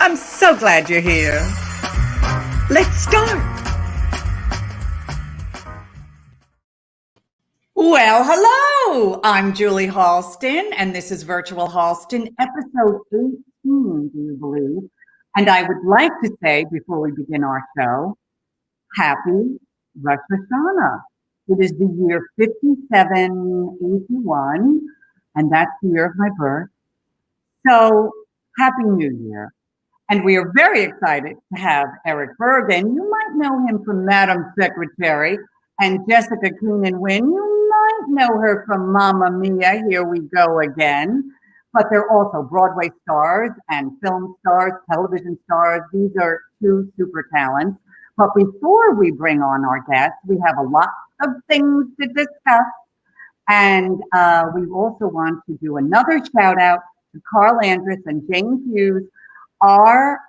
I'm so glad you're here. Let's start. Well, hello. I'm Julie Halston, and this is Virtual Halston, episode 18, do you believe? And I would like to say, before we begin our show, happy Rosh Hashanah. It is the year 5781, and that's the year of my birth. So, Happy New Year. And we are very excited to have Eric Bergen. You might know him from Madam Secretary, and Jessica Keenan Wynn. You might know her from Mamma Mia, Here We Go Again. But they're also Broadway stars and film stars, television stars. These are two super talents. But before we bring on our guests, we have a lot of things to discuss. And we also want to do another shout out to Carl Andrus and Jane Hughes, our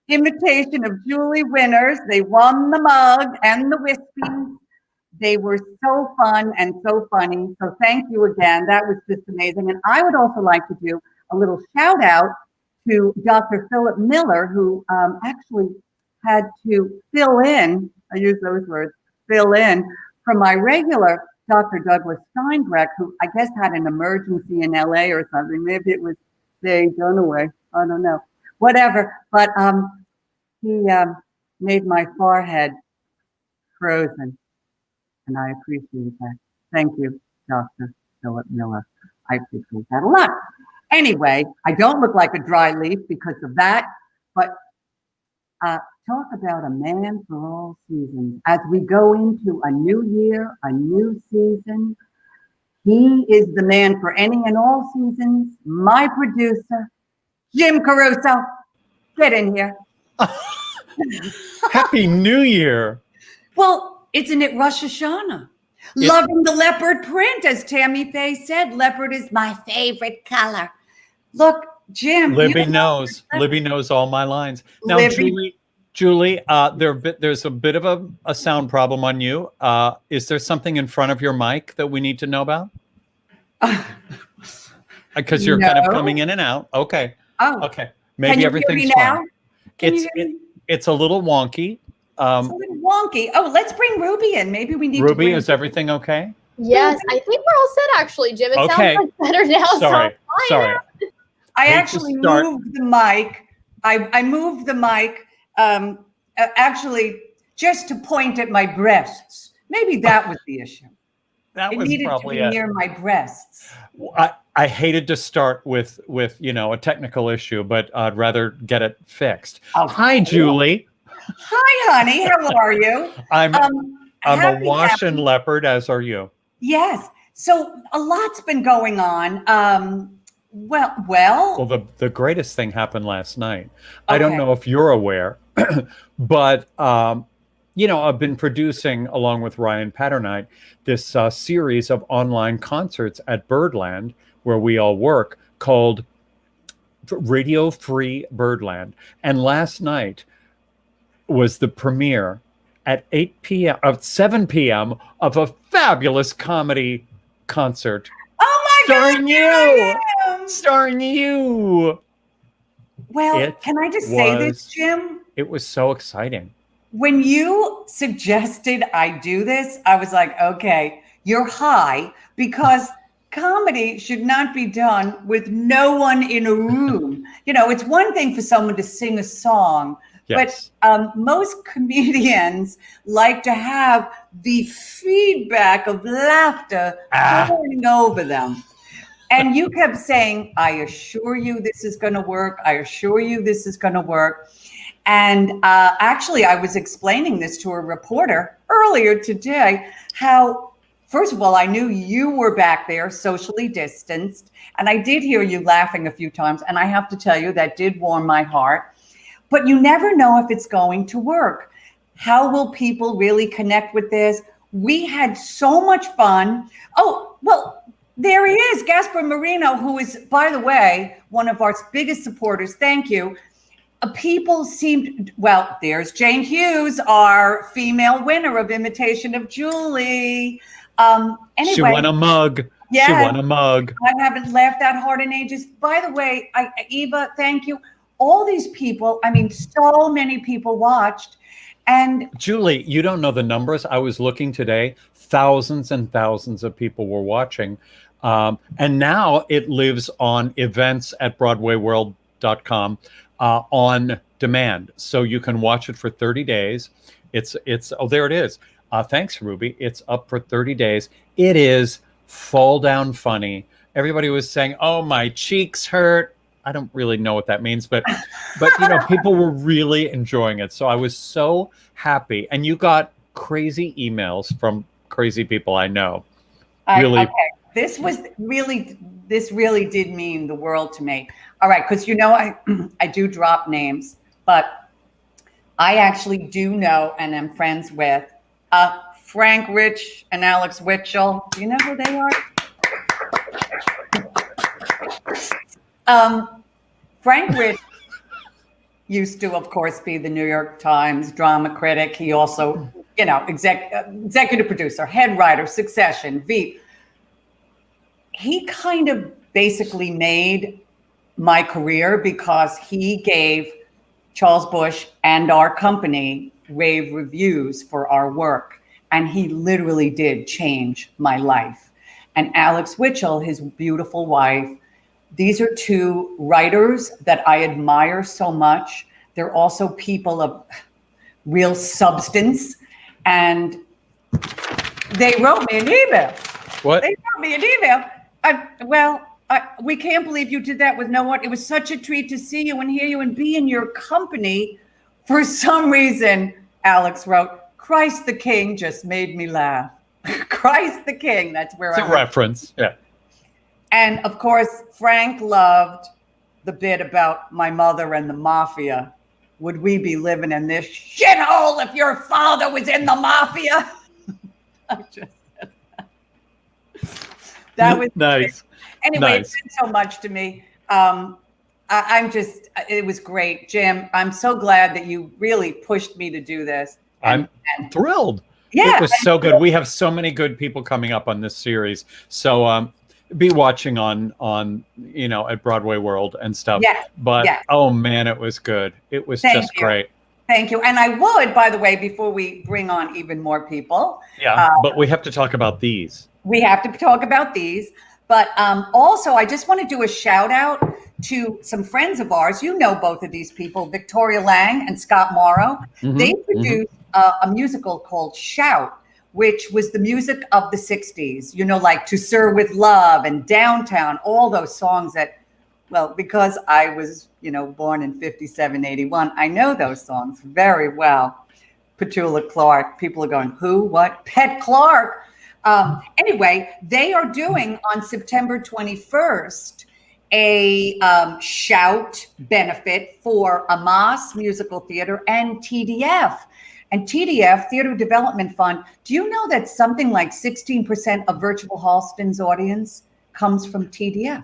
Imitation of Julie winners. They won the mug and the Wispies. They were so fun and so funny. So thank you again. That was just amazing. And I would also like to do a little shout out to Dr. Philip Miller, who actually had to fill in, I use those words, fill in for my regular Dr. Douglas Steinbreck, who I guess had an emergency in LA or something. Maybe it was Faye Dunaway. I don't know. Whatever. But he made my forehead frozen. And I appreciate that. Thank you, Dr. Philip Miller. I appreciate that a lot. Anyway, I don't look like a dry leaf because of that, but talk about a man for all seasons. As we go into a new year, a new season, he is the man for any and all seasons. My producer, Jim Caruso, get in here. Happy New Year. Well, isn't it Rosh Hashanah? Loving the leopard print, as Tammy Faye said. Leopard is my favorite color. Look, Jim. Libby knows. Libby knows all my lines. Now, Julie, there's a bit of a sound problem on you. Is there something in front of your mic that we need to know about? Because you're kind of coming in and out. Okay. Oh. Okay. Maybe everything's fine. It's a little wonky. It's a little wonky. Oh, let's bring Ruby in. Maybe we need Ruby, is everything okay? Yes, I think we're all set actually, Jim. It sounds like better now. Sorry. I actually moved the mic. I moved the mic actually just to point at my breasts. Maybe that was the issue. That was needed probably to be near my breasts. I hated to start with a technical issue, but I'd rather get it fixed. Oh, hi, Julie. Hi, honey. How are you? I'm a wash and leopard, as are you. Yes. So a lot's been going on. Well, the greatest thing happened last night. Okay. I don't know if you're aware, but I've been producing, along with Ryan Patternite, this series of online concerts at Birdland, where we all work, called Radio Free Birdland. And last night was the premiere at 7 p.m. of a fabulous comedy concert. Oh my God! Starring you. Well, can I just say this, Jim? It was so exciting. When you suggested I do this, I was like, okay, you're high, because comedy should not be done with no one in a room. It's one thing for someone to sing a song, yes. But most comedians like to have the feedback of laughter pouring over them. And you kept saying, I assure you this is going to work. I assure you this is going to work. And actually, I was explaining this to a reporter earlier today, how, first of all, I knew you were back there socially distanced. And I did hear you laughing a few times. And I have to tell you, that did warm my heart. But you never know if it's going to work. How will people really connect with this? We had so much fun. Oh, well, there he is, Gaspar Marino, who is, by the way, one of our biggest supporters. Thank you. People seemed, there's Jane Hughes, our female winner of Imitation of Julie. Anyway, she won a mug. Yeah, she won a mug. I haven't laughed that hard in ages. By the way, Eva, thank you. all these people, I mean, so many people watched. And Julie, you don't know the numbers. I was looking today. Thousands and thousands of people were watching. And now it lives on events at BroadwayWorld.com on demand. So you can watch it for 30 days. It's oh, there it is. Thanks, Ruby. It's up for 30 days. It is fall down funny. Everybody was saying, "Oh, my cheeks hurt." I don't really know what that means, but you know, people were really enjoying it. So I was so happy. And you got crazy emails from crazy people I know. Really. Okay. This really did mean the world to me. All right, because you know I do drop names, but I actually do know and am friends with Frank Rich and Alex Witchell. Do you know who they are? Frank Rich used to, of course, be the New York Times drama critic. He also, you know, executive producer, head writer, Succession, Veep. He kind of basically made my career because he gave Charles Bush and our company rave reviews for our work. And he literally did change my life. And Alex Witchell, his beautiful wife, these are two writers that I admire so much. They're also people of real substance. And they wrote me an email. What? They wrote me an email. We can't believe you did that with no one. It was such a treat to see you and hear you and be in your company. For some reason, Alex wrote, Christ the King just made me laugh. Christ the King. That's where it's a reference. Yeah. And of course, Frank loved the bit about my mother and the mafia. Would we be living in this shithole if your father was in the mafia? I just said that was nice. Anyway, nice. It meant so much to me. It was great. Jim, I'm so glad that you really pushed me to do this. I'm thrilled. Yeah. It was so good. We have so many good people coming up on this series. So be watching on you know, at Broadway World and stuff. Yeah. But oh man, it was good. It was just great. Thank you. And I would, by the way, before we bring on even more people. Yeah, but we have to talk about these. We have to talk about these. But also, I just want to do a shout out to some friends of ours. You know both of these people, Victoria Lang and Scott Morrow. Mm-hmm. They produced a musical called Shout, which was the music of the 60s, you know, like To Sir with Love and Downtown, all those songs that, well, because I was, you know, born in 57, 81, I know those songs very well. Petula Clark, people are going, who, what? Pet Clark. Anyway, they are doing on September 21st a Shout benefit for Amas Musical Theater and TDF. And TDF, Theater Development Fund, do you know that something like 16% of Virtual Halston's audience comes from TDF?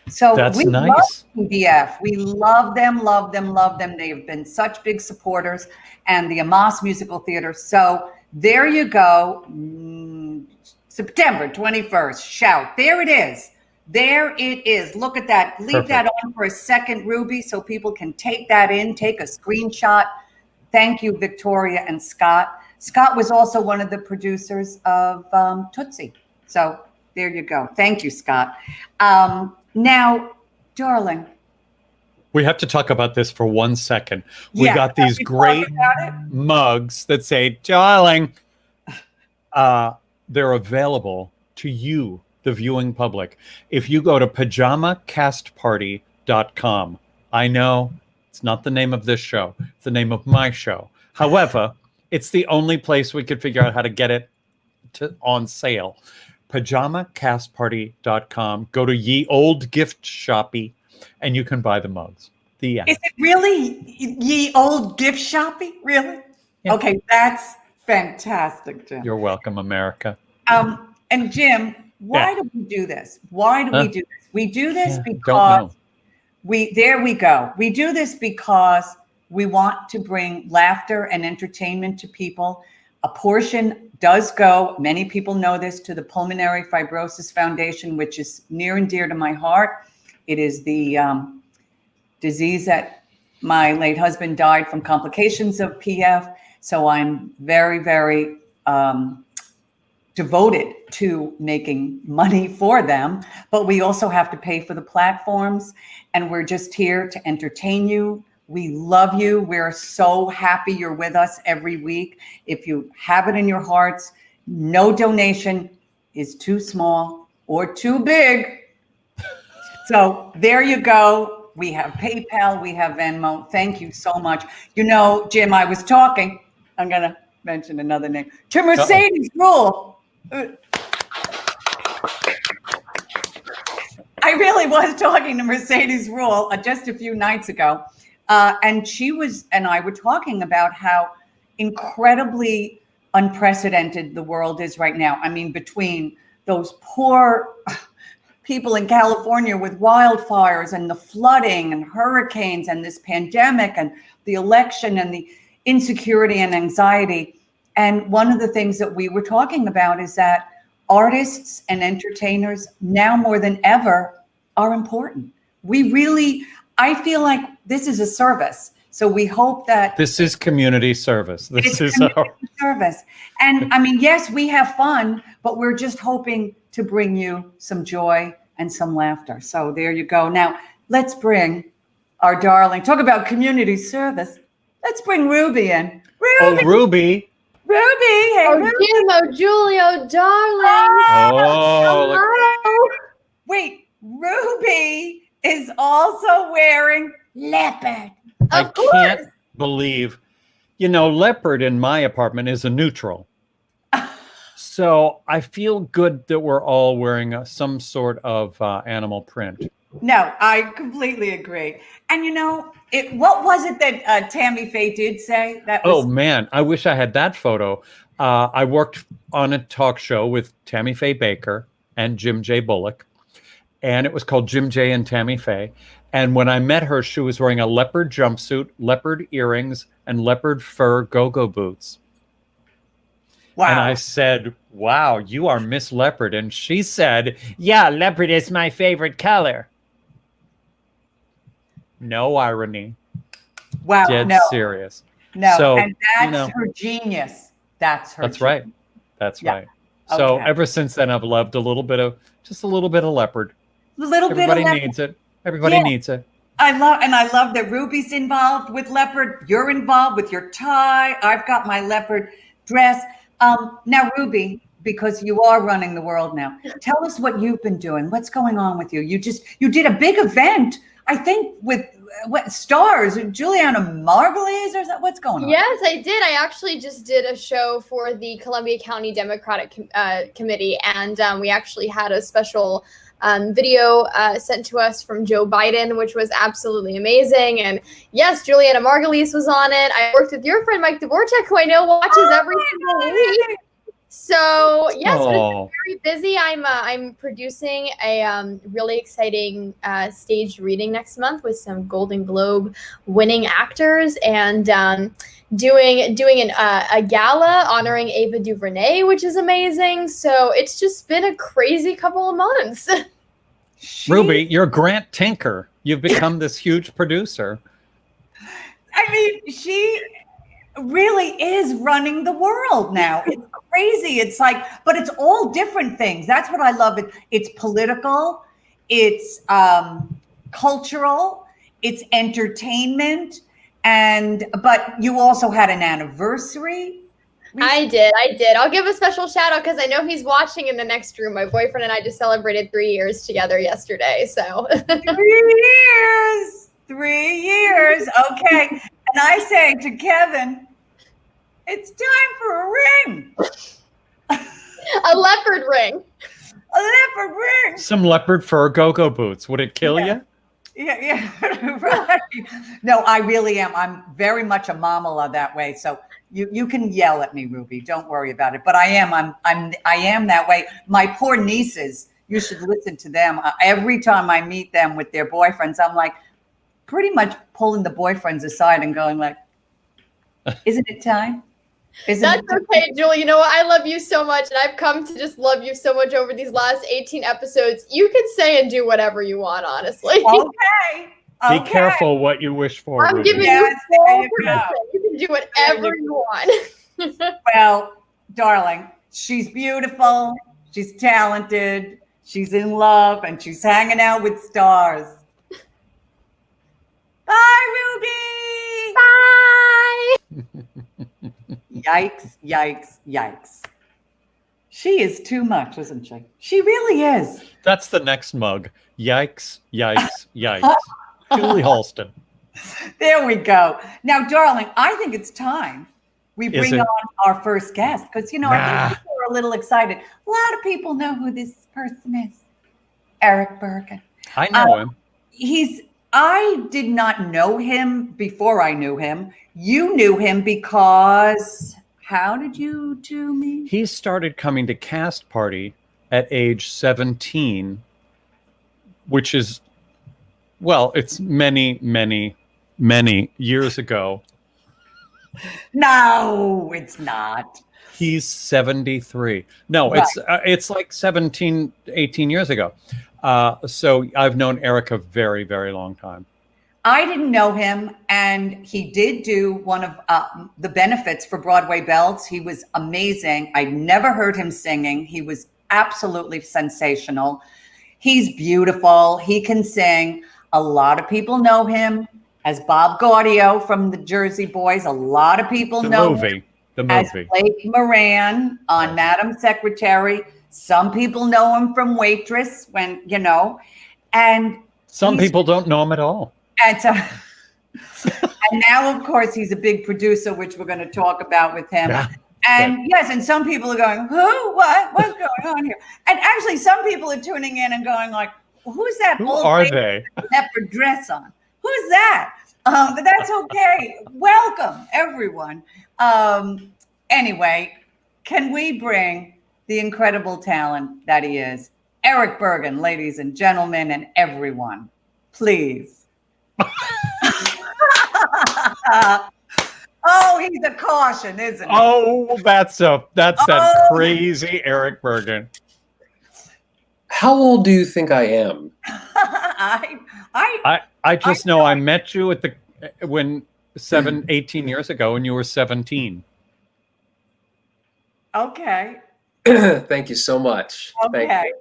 So that's we nice. Love TDF. We love them, love them, love them. They have been such big supporters, and the Amas Musical Theater. So there you go. September 21st, Shout. There it is. There it is. Look at that. Leave Perfect. That on for a second, Ruby, so people can take that in, take a screenshot. Thank you, Victoria and Scott. Scott was also one of the producers of Tootsie. So there you go. Thank you, Scott. Now, darling. We have to talk about this for 1 second. We got these great mugs that say, darling. They're available to you, the viewing public. If you go to pajamacastparty.com, I know it's not the name of this show. It's the name of my show. However, it's the only place we could figure out how to get it on sale. Pajamacastparty.com. Go to Ye Old Gift Shoppy, and you can buy the mugs. The end. Is it really Ye Old Gift Shoppy? Really? Yeah. Okay, that's fantastic, Jim. You're welcome, America. And Jim, why do we do this? Why do we do this? We do this because there we go. We do this because we want to bring laughter and entertainment to people. A portion does go, many people know this, to the Pulmonary Fibrosis Foundation, which is near and dear to my heart. It is the disease that my late husband died from complications of PF. So I'm very, very devoted to making money for them. But we also have to pay for the platforms. And we're just here to entertain you. We love you. We're so happy you're with us every week. If you have it in your hearts, no donation is too small or too big. So there you go. We have PayPal, we have Venmo. Thank you so much. You know, Jim, I was talking, I'm going to mention another name, to Mercedes Rule. I really was talking to Mercedes Rule just a few nights ago. And she and I were talking about how incredibly unprecedented the world is right now. I mean, between those poor people in California with wildfires and the flooding and hurricanes and this pandemic and the election and the insecurity and anxiety. And one of the things that we were talking about is that artists and entertainers now more than ever are important. I feel like this is a service. So we hope that this is community service. This is our service. And I mean, yes, we have fun, but we're just hoping to bring you some joy and some laughter. So there you go. Now let's bring our darling, talk about community service. Let's bring Ruby in. Ruby. Oh, Ruby. Ruby. Hey, oh, Ruby. Jim, oh, Julio, darling. Oh, wait, Ruby is also wearing leopard. I can't believe, leopard in my apartment is a neutral. So I feel good that we're all wearing some sort of animal print. No, I completely agree. And what was it that Tammy Faye did say? Oh man, I wish I had that photo. I worked on a talk show with Tammy Faye Baker and Jim J. Bullock, and it was called Jim J. and Tammy Faye. And when I met her, she was wearing a leopard jumpsuit, leopard earrings, and leopard fur go-go boots. Wow. And I said, wow, you are Miss Leopard. And she said, yeah, leopard is my favorite color. No irony. Wow. Dead serious. No, so, and that's her genius. That's her genius. Right. That's right. So ever since then, I've loved a little bit of leopard. Everybody needs it. Everybody needs it. I love that Ruby's involved with leopard. You're involved with your tie. I've got my leopard dress. Now, Ruby, because you are running the world now, tell us what you've been doing. What's going on with you? You did a big event, I think, with stars, Juliana Margulies, or what's going on? Yes, I did. I actually just did a show for the Columbia County Democratic Committee, and we actually had a special video sent to us from Joe Biden, which was absolutely amazing. And yes, Juliana Margulies was on it. I worked with your friend Mike Dvorak, who I know watches every single week. So yes, it's been very busy. I'm producing a really exciting staged reading next month with some Golden Globe winning actors, and doing a gala honoring Ava DuVernay, which is amazing. So it's just been a crazy couple of months. Ruby, you're Grant Tinker. You've become this huge producer. I mean, she really is running the world now. It's crazy. It's like, but it's all different things. That's what I love. It's political, it's cultural, it's entertainment. But you also had an anniversary. I did. I'll give a special shout out because I know he's watching in the next room. My boyfriend and I just celebrated 3 years together yesterday. So 3 years. Okay. And I say to Kevin, it's time for a ring. A leopard ring. A leopard ring. Some leopard fur go-go boots. Would it kill you? Yeah, right. No, I really am. I'm very much a mamala that way. So you can yell at me, Ruby. Don't worry about it. But I am that way. My poor nieces, you should listen to them. Every time I meet them with their boyfriends, I'm like pretty much pulling the boyfriends aside and going like, isn't it time? That's okay, Julie. You know what? I love you so much, and I've come to just love you so much over these last 18 episodes. You can say and do whatever you want, honestly. Be Okay. careful what you wish for. I'm Ruby. giving Yes, you there full you go. permission. You can do whatever you want. Well, darling, she's beautiful, she's talented, she's in love, and she's hanging out with stars. Bye, Ruby! Bye. Yikes, yikes, yikes. She is too much, isn't she? She really is. That's the next mug. Yikes, yikes, yikes. Julie Halston. There we go. Now, darling, I think it's time we bring on our first guest because, I think people are a little excited. A lot of people know who this person is. Eric Bergen. I know him. I did not know him before I knew him. You knew him because, how did you two meet? He started coming to Cast Party at age 17, which is, well, it's many, many, many years ago. No, it's not. He's 73. No, Right. It's like 17, 18 years ago. So I've known Eric a very, very long time. I didn't know him, and he did do one of the benefits for Broadway Bells. He was amazing. I never heard him singing. He was absolutely sensational. He's beautiful. He can sing. A lot of people know him as Bob Gaudio from the Jersey Boys. A lot of people know him as Blake Moran on Madam Secretary. Some people know him from Waitress and some people don't know him at all. And so, and now, of course, he's a big producer, which we're going to talk about with him. Yeah. And yes, and some people are going, who? What's going on here? And actually, some people are tuning in and going like, who's that Who old are lady they? with a leopard dress on? Who's that? But that's okay. Welcome, everyone. Anyway, can we bring the incredible talent that he is? Eric Bergen, ladies and gentlemen, and everyone, please. Oh, he's a caution, isn't he? Oh, that's that crazy Eric Bergen. How old do you think I am? I just know I met you at 18 years ago, and you were 17. Okay. Thank you so much. Okay. Thank you.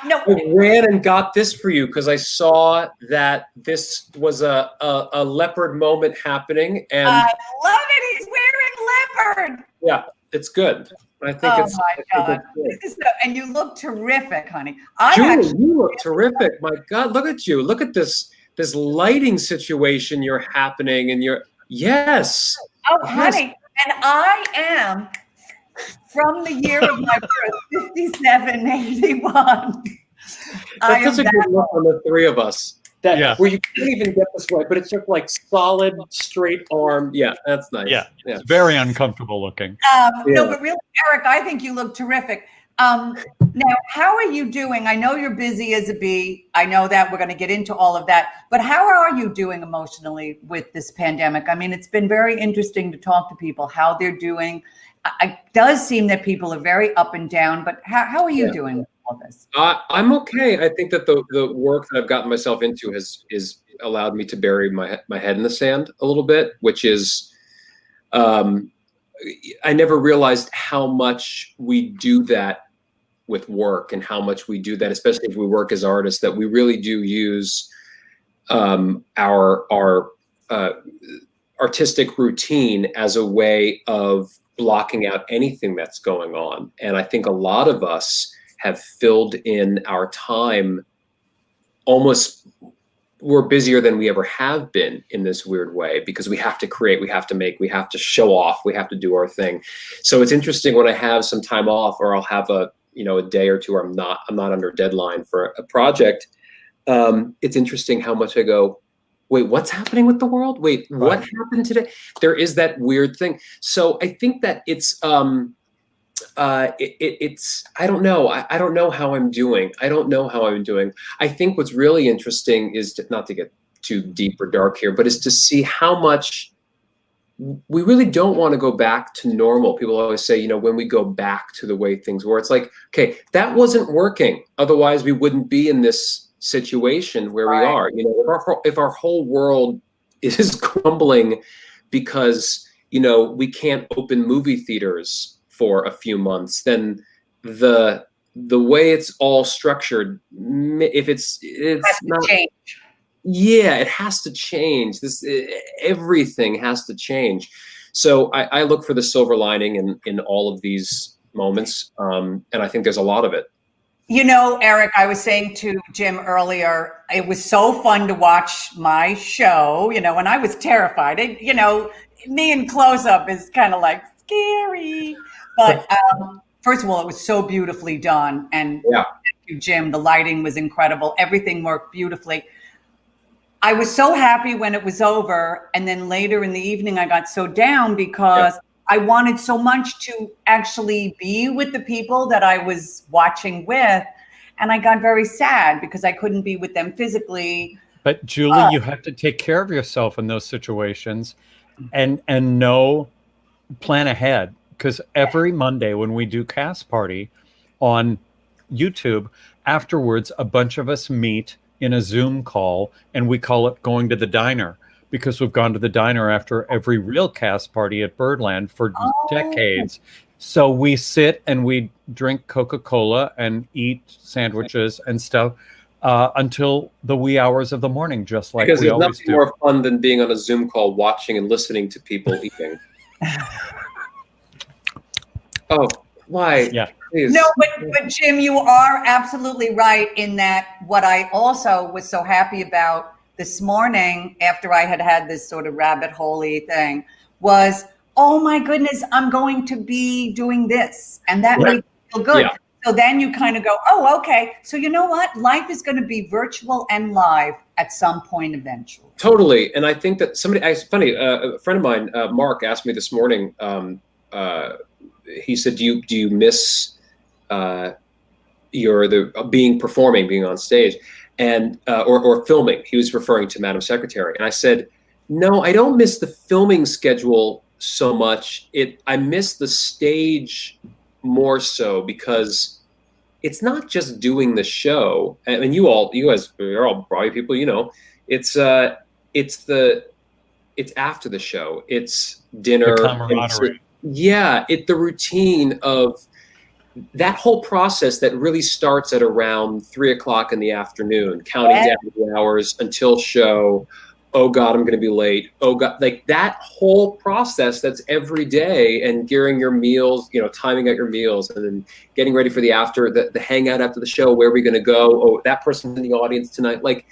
No. I ran and got this for you because I saw that this was a leopard moment happening, and I love it. He's wearing leopard. Yeah, it's good. I think Oh it's. my God! And you look terrific, honey. Julie, you look terrific. My God, look at you. Look at this lighting situation you're happening, and yes. Oh, honey, and I am from the year of my birth, 5781. That's such a good look on the three of us. Where you can't even get this right, but it's just like solid, straight arm. Yeah, that's nice. Yeah. It's very uncomfortable looking. No, but really, Eric, I think you look terrific. Now, how are you doing? I know you're busy as a bee. I know that we're going to get into all of that. But how are you doing emotionally with this pandemic? I mean, it's been very interesting to talk to people, how they're doing. It does seem that people are very up and down, but how are you doing with all this? I'm okay. I think that the work that I've gotten myself into has allowed me to bury my head in the sand a little bit, which is, I never realized how much we do that with work and how much we do that, especially if we work as artists, that we really do use our artistic routine as a way of blocking out anything that's going on. And I think a lot of us have filled in our time almost, we're busier than we ever have been in this weird way because we have to create, we have to make, we have to show off, we have to do our thing. So it's interesting when I have some time off or I'll have a day or two where I'm not under deadline for a project. It's interesting how much I go, wait, what's happening with the world? Wait, what happened today? There is that weird thing. So I think that it's I don't know. I don't know how I'm doing. I don't know how I'm doing. I think what's really interesting is not to get too deep or dark here, but is to see how much we really don't want to go back to normal. People always say, when we go back to the way things were, it's like, okay, that wasn't working. Otherwise we wouldn't be in this situation where we Right. are. You know, if our whole world is crumbling because, you know, we can't open movie theaters for a few months, then the way it's all structured, if it's not change. Yeah, it has to change. Everything has to change. So I look for the silver lining in all of these moments, and I think there's a lot of it. You know, Eric, I was saying to Jim earlier, it was so fun to watch my show, you know, and I was terrified. You know, me in close-up is kind of like scary. But first of all, it was so beautifully done. And Yeah. thank you, Jim, the lighting was incredible. Everything worked beautifully. I was so happy when it was over. And then later in the evening, I got so down because I wanted so much to actually be with the people that I was watching with. And I got very sad because I couldn't be with them physically. But Julie, you have to take care of yourself in those situations and plan ahead. Because every Monday when we do Cast Party on YouTube, afterwards, a bunch of us meet in a Zoom call, and we call it going to the diner, because we've gone to the diner after every real Cast Party at Birdland for decades. So we sit and we drink Coca-Cola and eat sandwiches and stuff until the wee hours of the morning, just like Because we there's always nothing do. more fun than being on a Zoom call, watching and listening to people eating. Oh, why? Yeah. Please. No, but Jim, you are absolutely right in that. What I also was so happy about this morning, after I had this sort of rabbit hole-y thing, was, oh my goodness, I'm going to be doing this, and that made me feel good. Yeah. So then you kind of go, oh, okay. So you know what? Life is going to be virtual and live at some point eventually. Totally. And I think that it's funny, a friend of mine, Mark, asked me this morning, he said, do you miss being on stage and or filming? He was referring to Madam Secretary. And I said, no, I don't miss the filming schedule so much. I miss the stage more so, because it's not just doing the show. I mean, you guys are all Broadway people, you know, it's after the show, it's dinner, The camaraderie. the routine of that whole process that really starts at around 3:00 in the afternoon, counting down the hours until show. Oh God, I'm going to be late. Oh God, like that whole process that's every day, and gearing your meals, you know, timing out your meals, and then getting ready for the hangout after the show. Where are we going to go? Oh, that person's in the audience tonight. Like,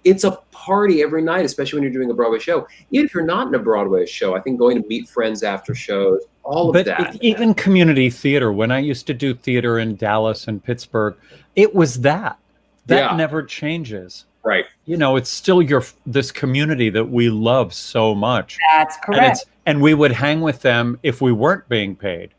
it's a party every night, especially when you're doing a Broadway show. Even if you're not in a Broadway show, I think going to meet friends after shows, all of that. Even community theater, when I used to do theater in Dallas and Pittsburgh, it was that never changes. Right. You know, it's still this community that we love so much. That's correct. And we would hang with them if we weren't being paid.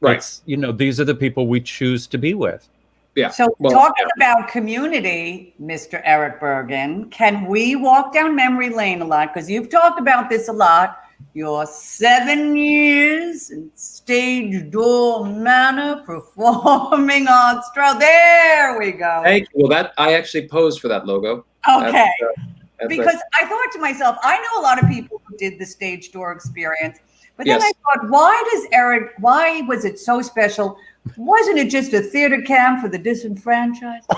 Right. You know, these are the people we choose to be with. Yeah. So talking about community, Mr. Eric Bergen, can we walk down memory lane a lot? Because you've talked about this a lot. Your 7 years in stage door Manor performing arts trial. There we go. Thank you. Well, I actually posed for that logo. Okay. That's because nice. I thought to myself, I know a lot of people who did the stage door experience, but then Yes. I thought, why was it so special? Wasn't it just a theater camp for the disenfranchised?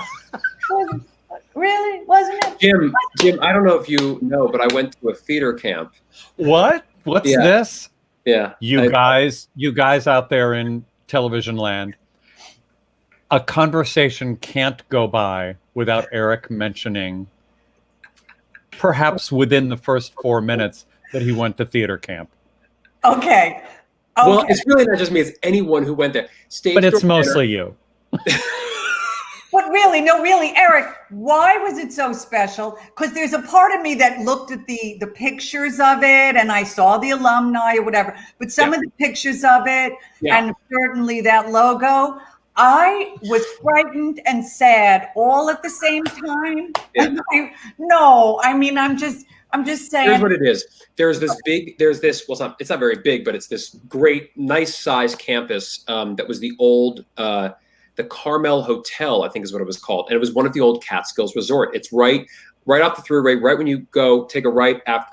Really? Wasn't it? Jim, I don't know if you know, but I went to a theater camp. What? What's this? Yeah. You guys out there in television land, a conversation can't go by without Eric mentioning, perhaps within the first 4 minutes, that he went to theater camp. Okay. Well, it's really not just me. It's anyone who went there. But it's mostly you. But really, Eric, why was it so special? Because there's a part of me that looked at the pictures of it, and I saw the alumni or whatever, but some of the pictures of it, and certainly that logo, I was frightened and sad all at the same time. Yeah. I'm just saying. Here's what it is. It's not very big, but it's this great, nice size campus that was the the Carmel Hotel, I think is what it was called. And it was one of the old Catskills Resort. It's right off the thruway, right when you go take a right at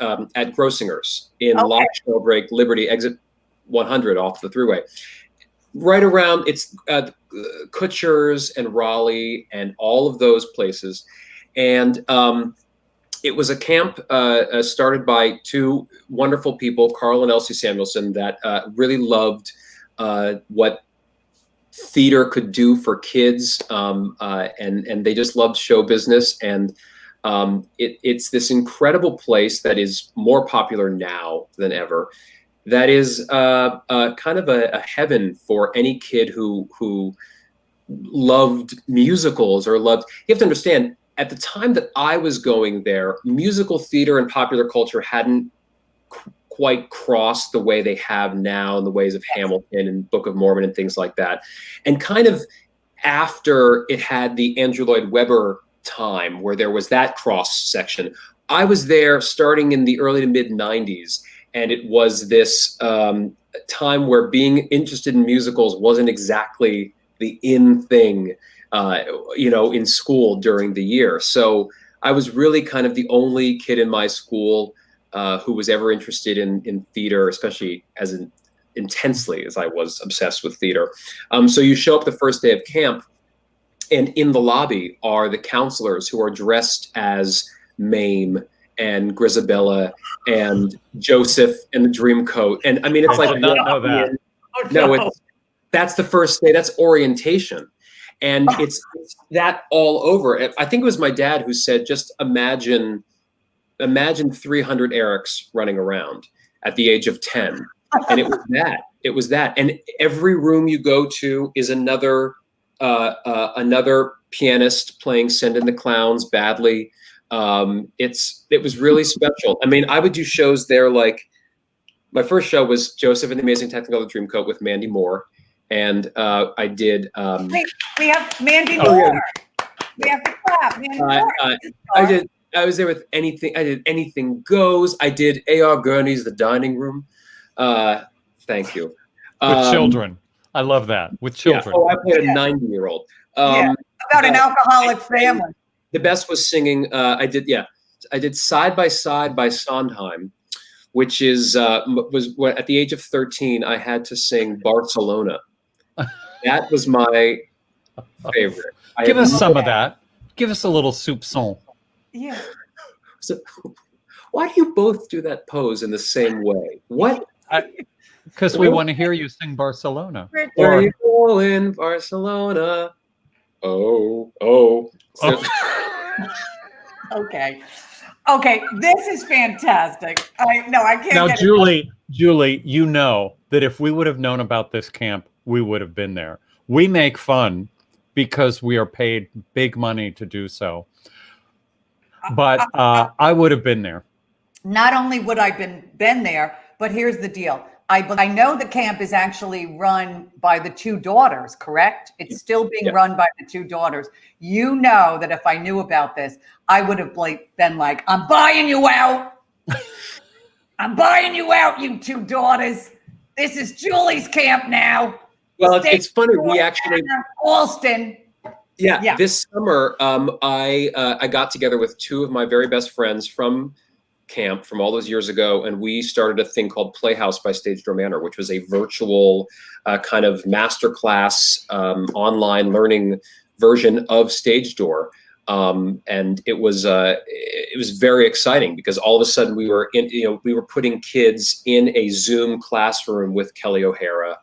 Grossinger's in Lock, Sheldrake, Liberty, exit 100 off the thruway. Right around, it's Kutcher's and Raleigh and all of those places. And it was a camp started by two wonderful people, Carl and Elsie Samuelson, that really loved what theater could do for kids, and they just loved show business. And it's this incredible place that is more popular now than ever. That is kind of a heaven for any kid who loved musicals or loved. You have to understand, at the time that I was going there, musical theater and popular culture hadn't quite crossed the way they have now in the ways of Hamilton and Book of Mormon and things like that. And kind of after it had the Andrew Lloyd Webber time where there was that cross section, I was there starting in the early to mid 90s. And it was this time where being interested in musicals wasn't exactly the in thing, in school during the year. So I was really kind of the only kid in my school who was ever interested in theater, especially as intensely as I was obsessed with theater. So you show up the first day of camp, and in the lobby are the counselors who are dressed as Mame and Grisabella and Joseph and the Dreamcoat. And I mean, it's I did not know that. No, that's the first day. That's orientation. And it's that all over. I think it was my dad who said, just imagine 300 Erics running around at the age of 10. And it was that. And every room you go to is another pianist playing Send in the Clowns badly. It was really special. I mean, I would do shows there. Like my first show was Joseph and the Amazing Technicolor Dreamcoat with Mandy Moore. And I did. Wait, we have Mandy Moore. We have to clap. Mandy Moore. I was there with anything. I did Anything Goes. I did A.R. Gurney's The Dining Room. Thank you. With children. I love that. With children. Yeah. Oh, I played a 90-year-old. About an alcoholic family. The best was singing. I did Side by Side by Sondheim, which was when, at the age of 13, I had to sing Barcelona. That was my favorite. Give us some of that. Give us a little soupçon. Yeah. So, why do you both do that pose in the same way? What? Because we want to hear you sing Barcelona. Where you go in Barcelona? Oh. Okay. This is fantastic. I can't. Now, get Julie, you know that if we would have known about this camp, we would have been there. We make fun because we are paid big money to do so. But I would have been there. Not only would I been there, but here's the deal. I know the camp is actually run by the two daughters, correct? It's still being run by the two daughters. You know that if I knew about this, I would have been like, I'm buying you out. I'm buying you out, you two daughters. This is Julie's camp now. Well, it's funny. We actually Halston. Yeah. This summer, I got together with two of my very best friends from camp from all those years ago, and we started a thing called Playhouse by Stage Door Manor, which was a virtual kind of masterclass online learning version of Stage Door. And it was very exciting because all of a sudden we were putting kids in a Zoom classroom with Kelly O'Hara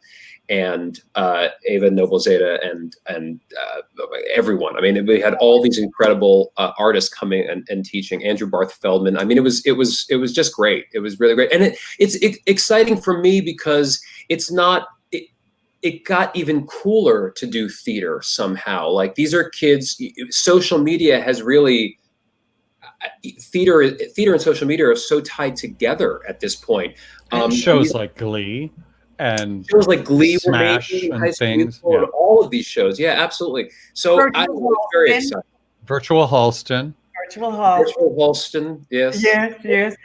and Ava Noblezada and everyone. I mean, we had all these incredible artists coming and teaching. Andrew Barth Feldman. I mean, it was just great. It was really great, and it's exciting for me because it's not. It got even cooler to do theater somehow. Like these are kids. Social media has really. Theater and social media are so tied together at this point. Shows like Glee. And shows like Glee Smash were making and things. Yeah. All of these shows. Yeah, absolutely. So I was very excited. Virtual Halston. Virtual Halston. Yes. Yes.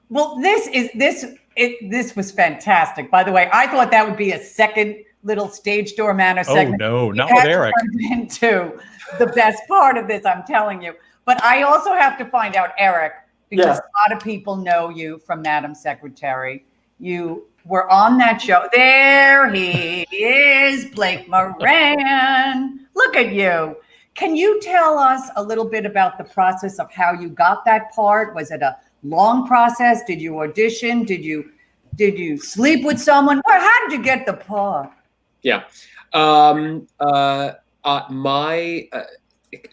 Well, this was fantastic. By the way, I thought that would be a second little stage door manner Oh segment. no, not with Eric. Into the best part of this, I'm telling you. But I also have to find out, Eric, because a lot of people know you from Madam Secretary. You were on that show. There he is, Blake Moran. Look at you. Can you tell us a little bit about the process of how you got that part? Was it a long process? Did you audition? Did you sleep with someone? How did you get the part? Yeah.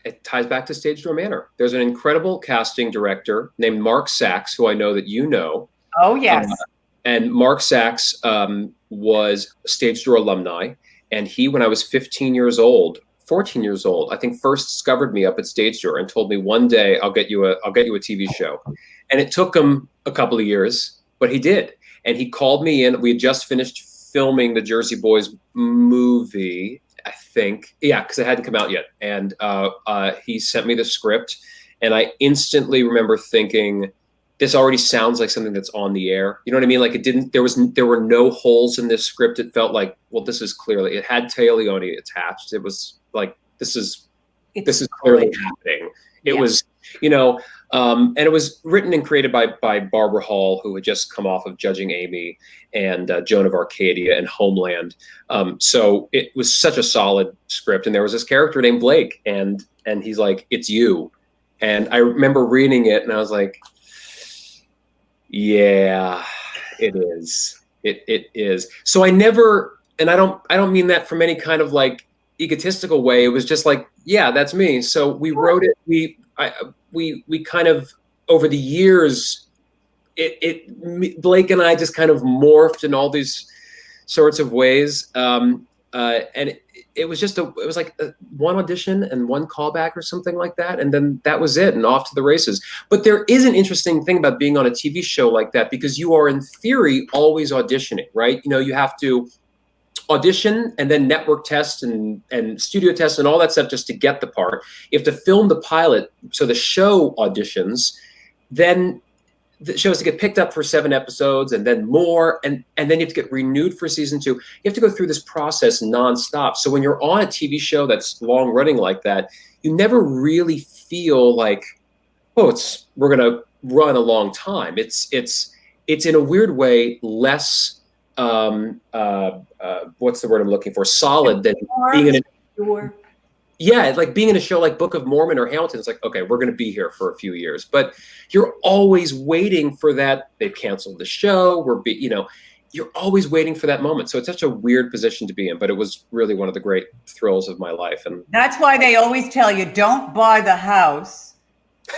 It ties back to Stage Door Manor. There's an incredible casting director named Mark Sachs, who I know that you know. Oh, yes. And Mark Sachs was a Stage Door alumni. And he, when I was 14 years old, I think first discovered me up at Stage Door and told me, one day I'll get you a TV show. And it took him a couple of years, but he did. And he called me in. We had just finished filming the Jersey Boys movie, I think. Yeah, because it hadn't come out yet. And he sent me the script. And I instantly remember thinking, this already sounds like something that's on the air. You know what I mean? Like there were no holes in this script. It felt like, well, this is clearly, it had Taya Leone attached. It was like, this is clearly happening. It was, and it was written and created by Barbara Hall, who had just come off of Judging Amy and Joan of Arcadia and Homeland. So it was such a solid script. And there was this character named Blake, and he's like, it's you. And I remember reading it and I was like, yeah, it is. It is. So I never, and I don't mean that from any kind of like egotistical way. It was just like, yeah, that's me. So we wrote it. We kind of, over the years, Blake and I just kind of morphed in all these sorts of ways. And it was like one audition and one callback or something like that. And then that was it, and off to the races. But there is an interesting thing about being on a TV show like that, because you are in theory always auditioning, right? You have to audition and then network test and studio test and all that stuff just to get the part. You have to film the pilot, so the show auditions, then the show has to get picked up for 7 episodes and then more, and then you have to get renewed for season 2. You have to go through this process nonstop. So when you're on a TV show that's long running like that, you never really feel like, oh, we're gonna run a long time. It's in a weird way less what's the word I'm looking for? Solid than being in a yeah, like being in a show like Book of Mormon or Hamilton. It's like, okay, we're going to be here for a few years, but you're always waiting for that. They've canceled the show. You're always waiting for that moment. So it's such a weird position to be in, but it was really one of the great thrills of my life. And that's why they always tell you, don't buy the house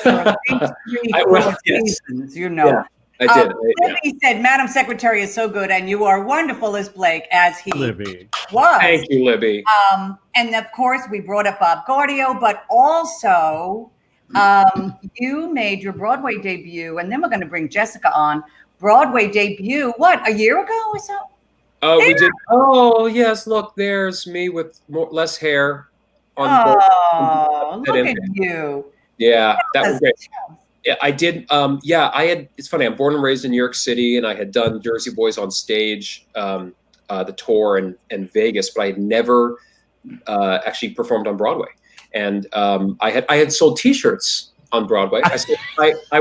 for at least 3-4 seasons. Yeah. I did. Libby said, Madam Secretary is so good, and you are wonderful as Blake, as he Libby was. Thank you, Libby. And of course, we brought up Bob Gaudio, but also you made your Broadway debut, and then we're going to bring Jessica on. Broadway debut, what, a year ago or so? Oh, we did. Oh, yes. Look, there's me with less hair. Look at you. Yeah, that was great. Yeah, I did. It's funny. I'm born and raised in New York City, and I had done Jersey Boys on stage, the tour in Vegas, but I had never actually performed on Broadway. And I had sold T-shirts on Broadway. I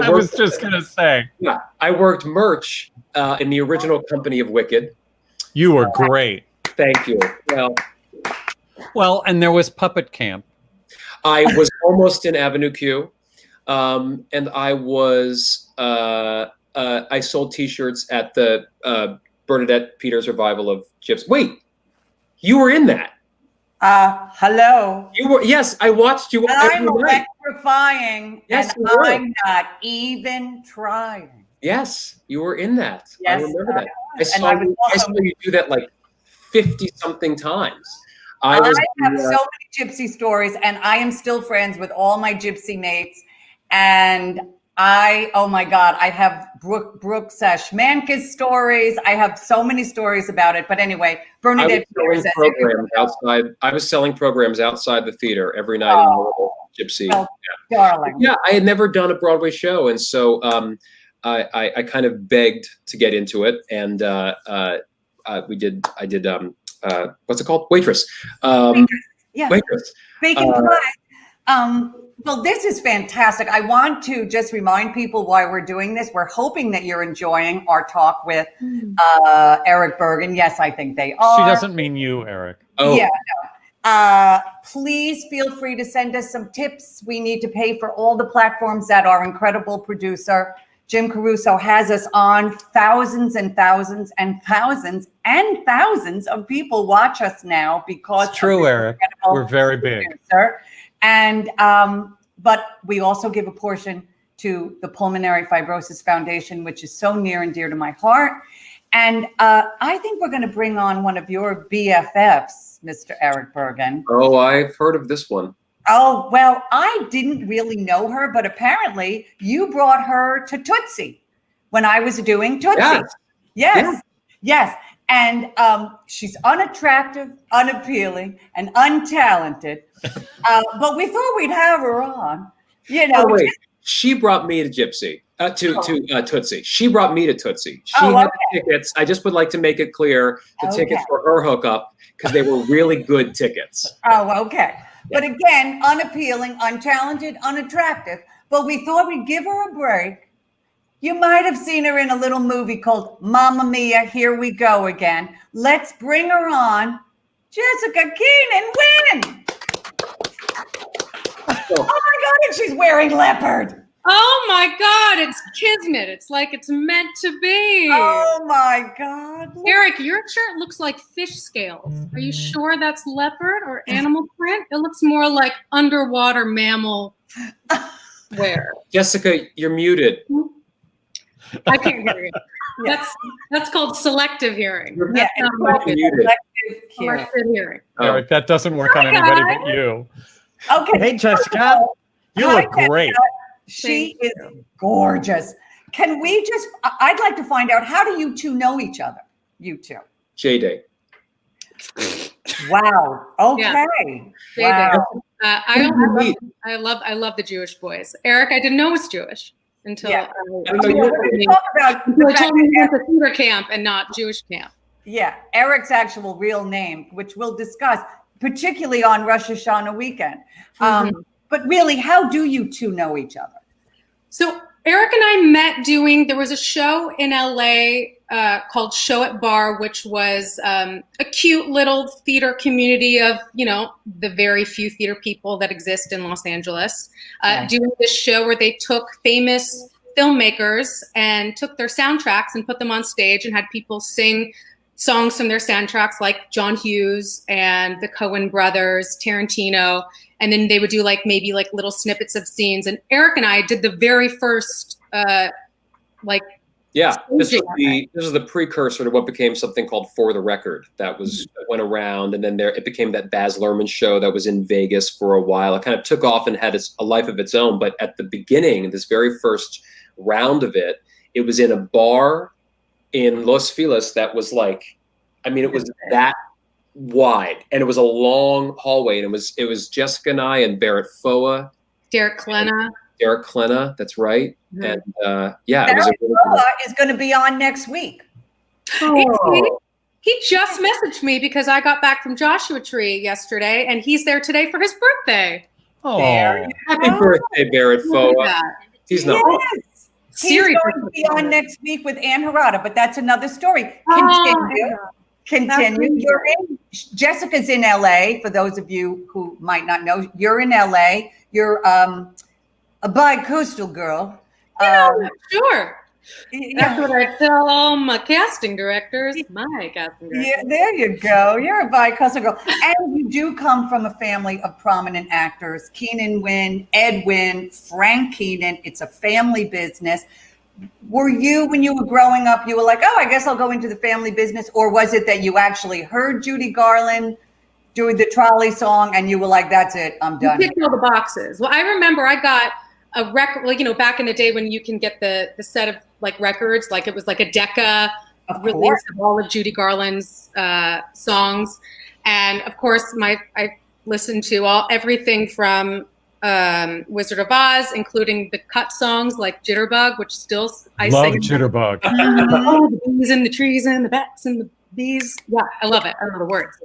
was just gonna say. Yeah, I worked merch in the original company of Wicked. You were great. Thank you. Well, and there was Puppet Camp. I was almost in Avenue Q. And I was I sold T-shirts at the Bernadette Peters revival of Gypsy. Wait, you were in that? Hello. You were. Yes, I watched you. I'm electrifying, yes, and I'm not even trying. Yes, you were in that. Yes, I remember that. I saw you do that like 50-something times. I have so many Gypsy stories, and I am still friends with all my Gypsy mates. And oh my God, I have Brooke Schmanke's stories. I have so many stories about it. But anyway, Bernadette Peters. I was selling programs outside the theater every night in the Gypsy. Oh, yeah. Darling. Yeah, I had never done a Broadway show, and so I kind of begged to get into it, and I did what's it called? Waitress. Yeah. Waitress. Bacon pie. Well, this is fantastic. I want to just remind people why we're doing this. We're hoping that you're enjoying our talk with Eric Bergen. Yes, I think they are. She doesn't mean you, Eric. Oh. Yeah. Please feel free to send us some tips. We need to pay for all the platforms that our incredible producer, Jim Caruso, has us on. Thousands and thousands and thousands and thousands of people watch us now because It's true, Eric. We're very big. Producer. And but we also give a portion to the Pulmonary Fibrosis Foundation, which is so near and dear to my heart. And I think we're going to bring on one of your BFFs, Mr. Eric Bergen. Oh, I've heard of this one. Oh, well, I didn't really know her, but apparently you brought her to Tootsie when I was doing Tootsie. Yes. And she's unattractive, unappealing, and untalented. But we thought we'd have her on. You know, wait. She brought me to Gypsy, to Tootsie. She brought me to Tootsie. She had the tickets. I just would like to make it clear the tickets were her hookup because they were really good tickets. Oh, okay. But again, unappealing, untalented, unattractive. But we thought we'd give her a break. You might have seen her in a little movie called Mamma Mia, Here We Go Again. Let's bring her on, Jessica Keenan Wynn. Oh my God, and she's wearing leopard. Oh my God, it's kismet. It's like it's meant to be. Oh my God. Eric, your shirt looks like fish scales. Are you sure that's leopard or animal print? It looks more like underwater mammal wear. Jessica, you're muted. I can't hear you. That's called selective hearing. Yeah, muted. Selective hearing. Eric, that doesn't work on anybody but you. Okay. Hey, Jessica. You look great. She is gorgeous. Can we just, I'd like to find out, how do you two know each other? You two. J-Day. Wow. Okay. Yeah. Wow. I love the Jewish boys. Eric, I didn't know was Jewish until Yeah. I told me he went to theater camp and not Jewish camp. Yeah, Eric's actual real name, which we'll discuss, particularly on Rosh Hashanah weekend. But really, how do you two know each other? So Eric and I met there was a show in LA called Show at Bar, which was a cute little theater community of, the very few theater people that exist in Los Angeles, doing this show where they took famous filmmakers and took their soundtracks and put them on stage and had people sing songs from their soundtracks, like John Hughes and the Coen brothers, Tarantino. And then they would do maybe little snippets of scenes. And Eric and I did the very first Yeah, this was the precursor to what became something called For the Record that went around, and then it became that Baz Luhrmann show that was in Vegas for a while. It kind of took off and had a life of its own. But at the beginning, this very first round of it, it was in a bar in Los Feliz that was it was that wide, and it was a long hallway, and it was Jessica and I and Barrett Foa, Derek Klena, that's right. Mm-hmm. And Barrett Foa is going to be on next week. Oh. He just messaged me because I got back from Joshua Tree yesterday, and he's there today for his birthday. Oh, happy birthday, Barrett Foa. He's not. Yes. He's going to be on next week with Ann Harada, but that's another story. Continue. Jessica's in LA. For those of you who might not know, you're in LA. You're a bi-coastal girl. Sure. That's what I tell all my casting directors. Yeah, there you go. You're a bi-coastal girl. And you do come from a family of prominent actors. Keenan Wynn, Ed Wynn, Frank Keenan. It's a family business. Were you, when you were growing up, you were like, I guess I'll go into the family business? Or was it that you actually heard Judy Garland doing the trolley song and you were like, that's it, I'm done? You ticked all the boxes. Well, I remember I got a record, back in the day when you can get the set of records, it was a Decca release of all of Judy Garland's songs. And of course, I listened to everything from Wizard of Oz, including the cut songs like Jitterbug, which still I love sing. Jitterbug. Oh, the bees and the trees and the bats and the I love it. I don't know the words.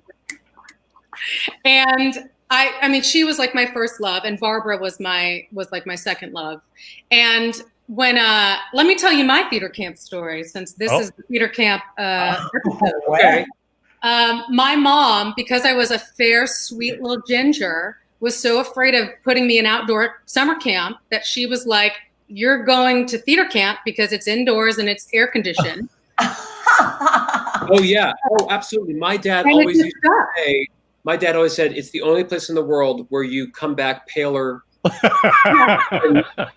And I mean, she was like my first love, and Barbara was like my second love. And when let me tell you my theater camp story, since this is the theater camp episode. Okay. My mom, because I was a fair, sweet little ginger, was so afraid of putting me in outdoor summer camp that she was like, "You're going to theater camp because it's indoors and it's air conditioned." Oh yeah. Oh, absolutely. My dad always said it's the only place in the world where you come back paler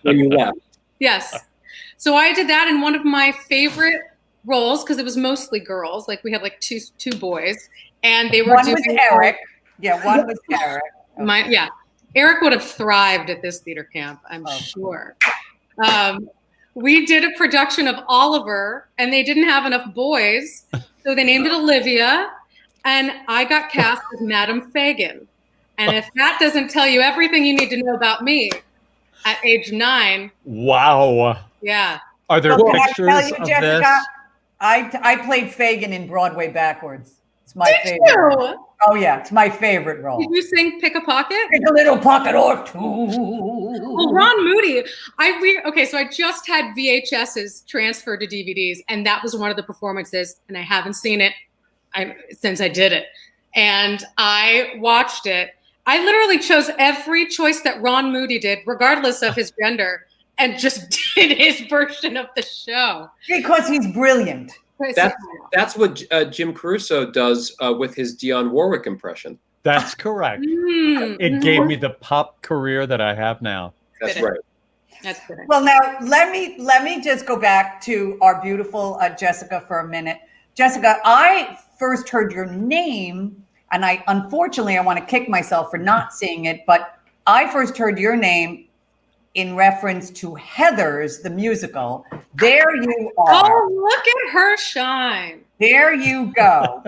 when you left. Yes. So I did that in one of my favorite roles because it was mostly girls. Like we had like two boys, and they were one was Eric. Yeah, one was Eric. Eric would have thrived at this theater camp, I'm sure. We did a production of Oliver, and they didn't have enough boys, so they named it Olivia, and I got cast as Madam Fagin. And if that doesn't tell you everything you need to know about me at age 9. Wow. Yeah. Are there pictures I tell you, of Jessica, this? I played Fagin in Broadway backwards. It's my favorite. You? Oh yeah, it's my favorite role. Did you sing Pick a Pocket? Pick a little pocket or two. Well, Ron Moody. So I just had VHSs transferred to DVDs, and that was one of the performances, and I haven't seen it since I did it. And I watched it. I literally chose every choice that Ron Moody did, regardless of his gender, and just did his version of the show. Because he's brilliant. That's what Jim Caruso does with his Dionne Warwick impression. That's correct. It gave me the pop career that I have now. That's right. That's good. Well, now let me just go back to our beautiful Jessica for a minute. Jessica, I first heard your name, and I want to kick myself for not seeing it, but I first heard your name in reference to Heathers, the musical. There you are. Oh, look at her shine. There you go.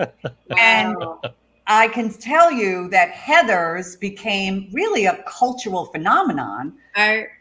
And I can tell you that Heathers became really a cultural phenomenon. Can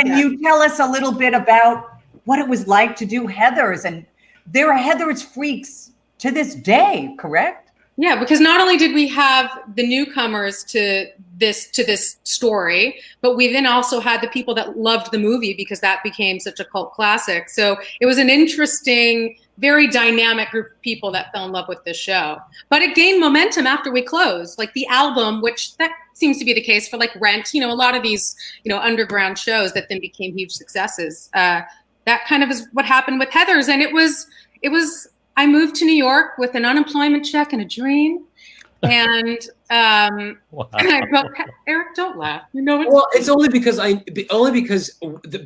you tell us a little bit about what it was like to do Heathers? And there are Heathers freaks to this day, correct? Yeah, because not only did we have the newcomers to this story, but we then also had the people that loved the movie because that became such a cult classic. So it was an interesting, very dynamic group of people that fell in love with this show. But it gained momentum after we closed. Like the album, which that seems to be the case for like Rent, a lot of these, underground shows that then became huge successes. That kind of is what happened with Heathers. And it was I moved to New York with an unemployment check and a dream. And Wow. and I go, Eric, don't laugh. Well, it's only because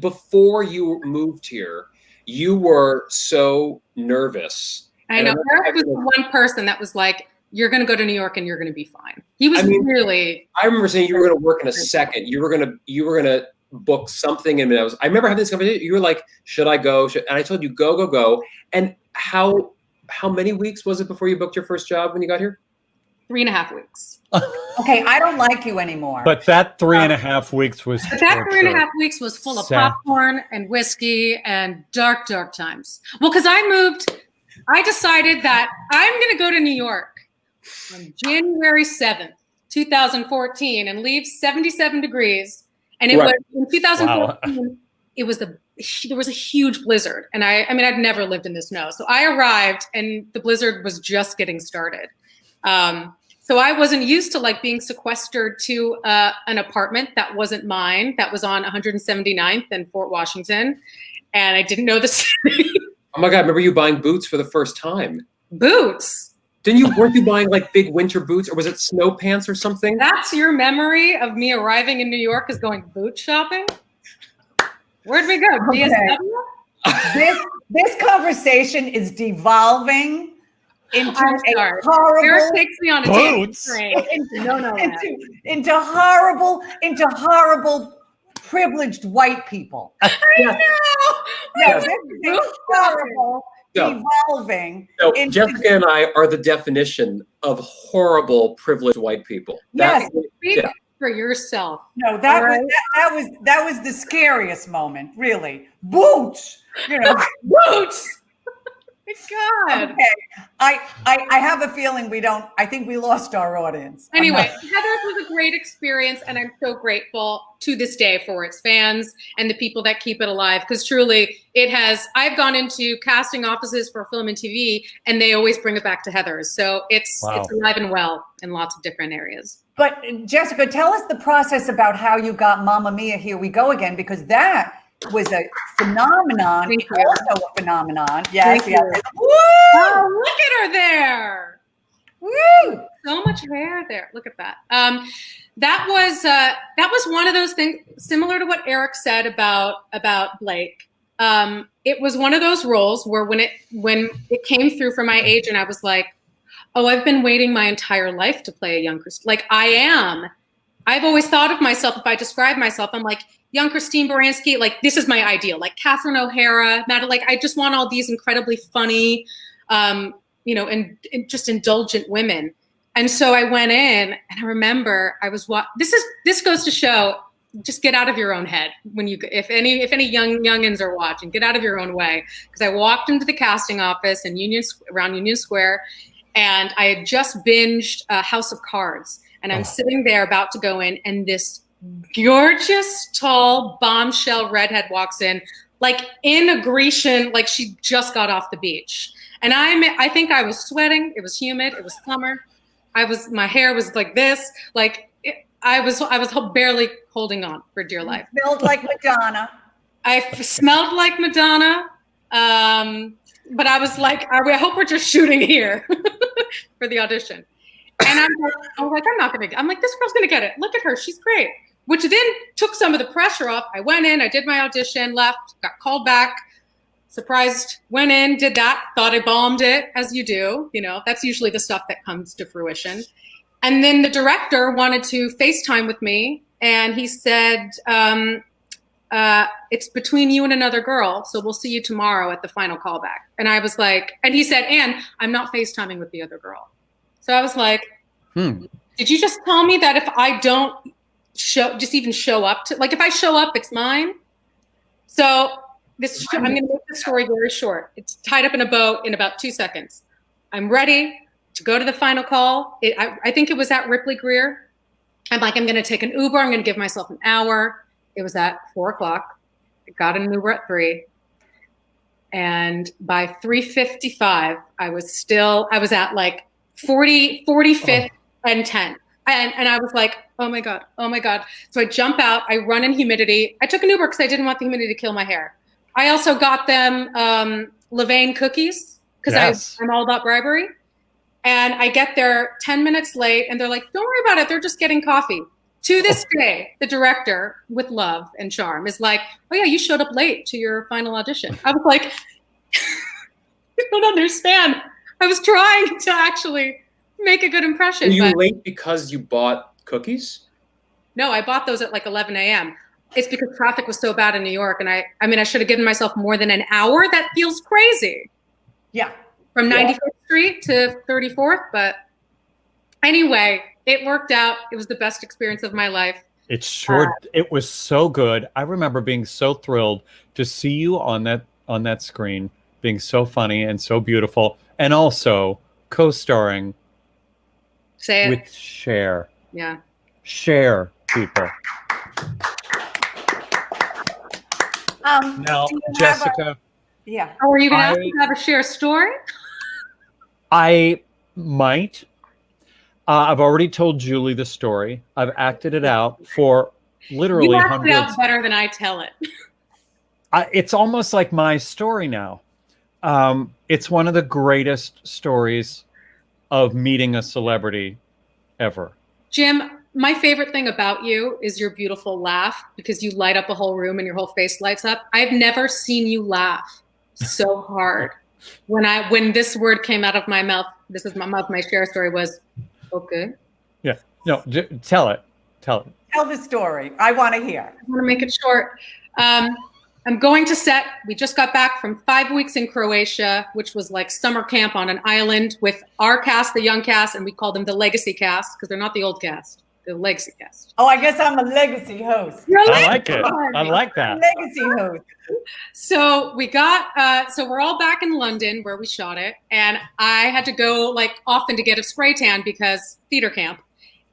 before you moved here, you were so nervous. I know. Eric was the one person that was like, "You're going to go to New York and you're going to be fine." He was really. I remember saying you were going to work in a second. You were going to book something, and I remember having this conversation. You were like, "Should I go?" And I told you, "Go." And how many weeks was it before you booked your first job when you got here? 3.5 weeks. Okay, I don't like you anymore. But that 3.5 weeks was. But that 3.5 weeks was full of popcorn and whiskey and dark times. Well, because I decided that I'm going to go to New York on January 7th, 2014, and leave 77 degrees. And it was in 2014. Wow. There was a huge blizzard, and I'd never lived in the snow, so I arrived, and the blizzard was just getting started. So I wasn't used to like being sequestered to an apartment that wasn't mine, that was on 179th and Fort Washington, and I didn't know the city. Oh my God! Remember you buying boots for the first time? Boots. Weren't you buying like big winter boots, or was it snow pants or something? That's your memory of me arriving in New York is going boot shopping? Where'd we go? Okay. DSW? This conversation is devolving into a horrible. Eric takes me on a boots. Into horrible privileged white people. I know. No, this is horrible. Devolving. No, Jessica and I are the definition of horrible privileged white people. Yes. Speak for yourself. No, that was the scariest moment, really. Boots. Boots. God. Okay. I have a feeling I think we lost our audience. Anyway, Heathers was a great experience, and I'm so grateful to this day for its fans and the people that keep it alive, because truly I've gone into casting offices for film and TV, and they always bring it back to Heathers. So it's alive and well in lots of different areas. But Jessica, tell us the process about how you got Mamma Mia, Here We Go Again, because that was a phenomenon. Also a phenomenon. Yes. Yes. Woo! Oh, look at her there. Woo! So much hair there. Look at that. That was one of those things similar to what Eric said about Blake. It was one of those roles where when it came through from my agent, I was like, oh, I've been waiting my entire life to play a young Christine. Like I am. I've always thought of myself, if I describe myself, I'm like young Christine Baranski. Like this is my ideal. Like Catherine O'Hara, like I just want all these incredibly funny, and just indulgent women. And so I went in, and I remember I was this goes to show, just get out of your own head if any youngins are watching, get out of your own way. Because I walked into the casting office in around Union Square, and I had just binged House of Cards. And I'm sitting there about to go in, and this gorgeous, tall, bombshell redhead walks in, like in a Grecian, like she just got off the beach. And I think I was sweating. It was humid. It was summer. My hair was like this. I was barely holding on for dear life. Smelled like Madonna. I smelled like Madonna. But I was like, I hope we're just shooting here for the audition. And I'm like, I'm like, this girl's gonna get it. Look at her, she's great. Which then took some of the pressure off. I went in, I did my audition, left, got called back, surprised, went in, did that, thought I bombed it, as you do. That's usually the stuff that comes to fruition. And then the director wanted to FaceTime with me, and he said, it's between you and another girl, so we'll see you tomorrow at the final callback. And I was like, and he said, and I'm not FaceTiming with the other girl. So I was like, did you just tell me that if I don't show up to, like if I show up, it's mine? So I'm going to make the story very short. It's tied up in a bow in about 2 seconds. I'm ready to go to the final call. I think it was at Ripley Greer. I'm like, I'm going to take an Uber. I'm going to give myself an hour. It was at 4:00. I got an Uber at 3. And by 3:55, I was at like 45th and 10th. And I was like, oh my God. So I jump out, I run in humidity. I took an Uber because I didn't want the humidity to kill my hair. I also got them Levain cookies because I'm all about bribery. And I get there 10 minutes late, and they're like, don't worry about it. They're just getting coffee. To this day, the director, with love and charm, is like, oh yeah, you showed up late to your final audition. I was like, you don't understand. I was trying to actually make a good impression. Were you late because you bought cookies? No, I bought those at like 11 a.m. It's because traffic was so bad in New York. And I should have given myself more than an hour. That feels crazy. Yeah. From 95th Street to 34th. But anyway, it worked out. It was the best experience of my life. It was so good. I remember being so thrilled to see you on that screen, being so funny and so beautiful, and also co-starring with Cher. Yeah. Cher, people. Now, Jessica. Oh, are you going to ask me to have a Cher story? I might. I've already told Julie the story. I've acted it out for literally hundreds. You act it out better than I tell it. It's almost like my story now. It's one of the greatest stories of meeting a celebrity ever. Jim, my favorite thing about you is your beautiful laugh, because you light up a whole room and your whole face lights up. I've never seen you laugh so hard. When this word came out of my mouth, my Cher story was, okay. Yeah. No, tell it. Tell the story. I want to hear. I want to make it short. I'm going to set. We just got back from 5 weeks in Croatia, which was like summer camp on an island with our cast, the young cast, and we call them the legacy cast because they're not the old cast. the legacy guest. Oh, I guess I'm a legacy host. I like it. I like that. Legacy host. So we got, so we're all back in London where we shot it. And I had to go like often to get a spray tan because theater camp.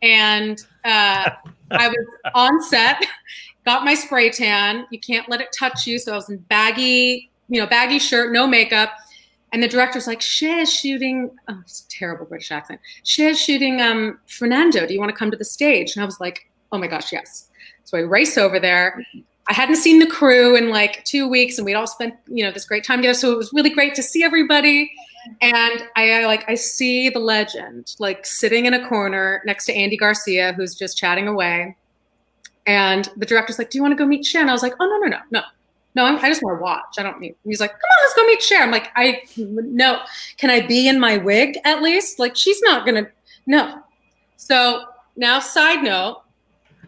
And I was on set, got my spray tan. You can't let it touch you. So I was in baggy shirt, no makeup. And the director's like, Cher's shooting, oh, it's a terrible British accent. Cher's shooting Fernando. Do you want to come to the stage? And I was like, oh my gosh, yes. So I race over there. I hadn't seen the crew in like 2 weeks, and we'd all spent, this great time together. So it was really great to see everybody. And I see the legend, like sitting in a corner next to Andy Garcia, who's just chatting away. And the director's like, do you want to go meet Cher? And I was like, oh, no, I just want to watch. I don't need. He's like, come on, let's go meet Cher. I'm like, no. Can I be in my wig at least? Like, she's not gonna. No. So now, side note,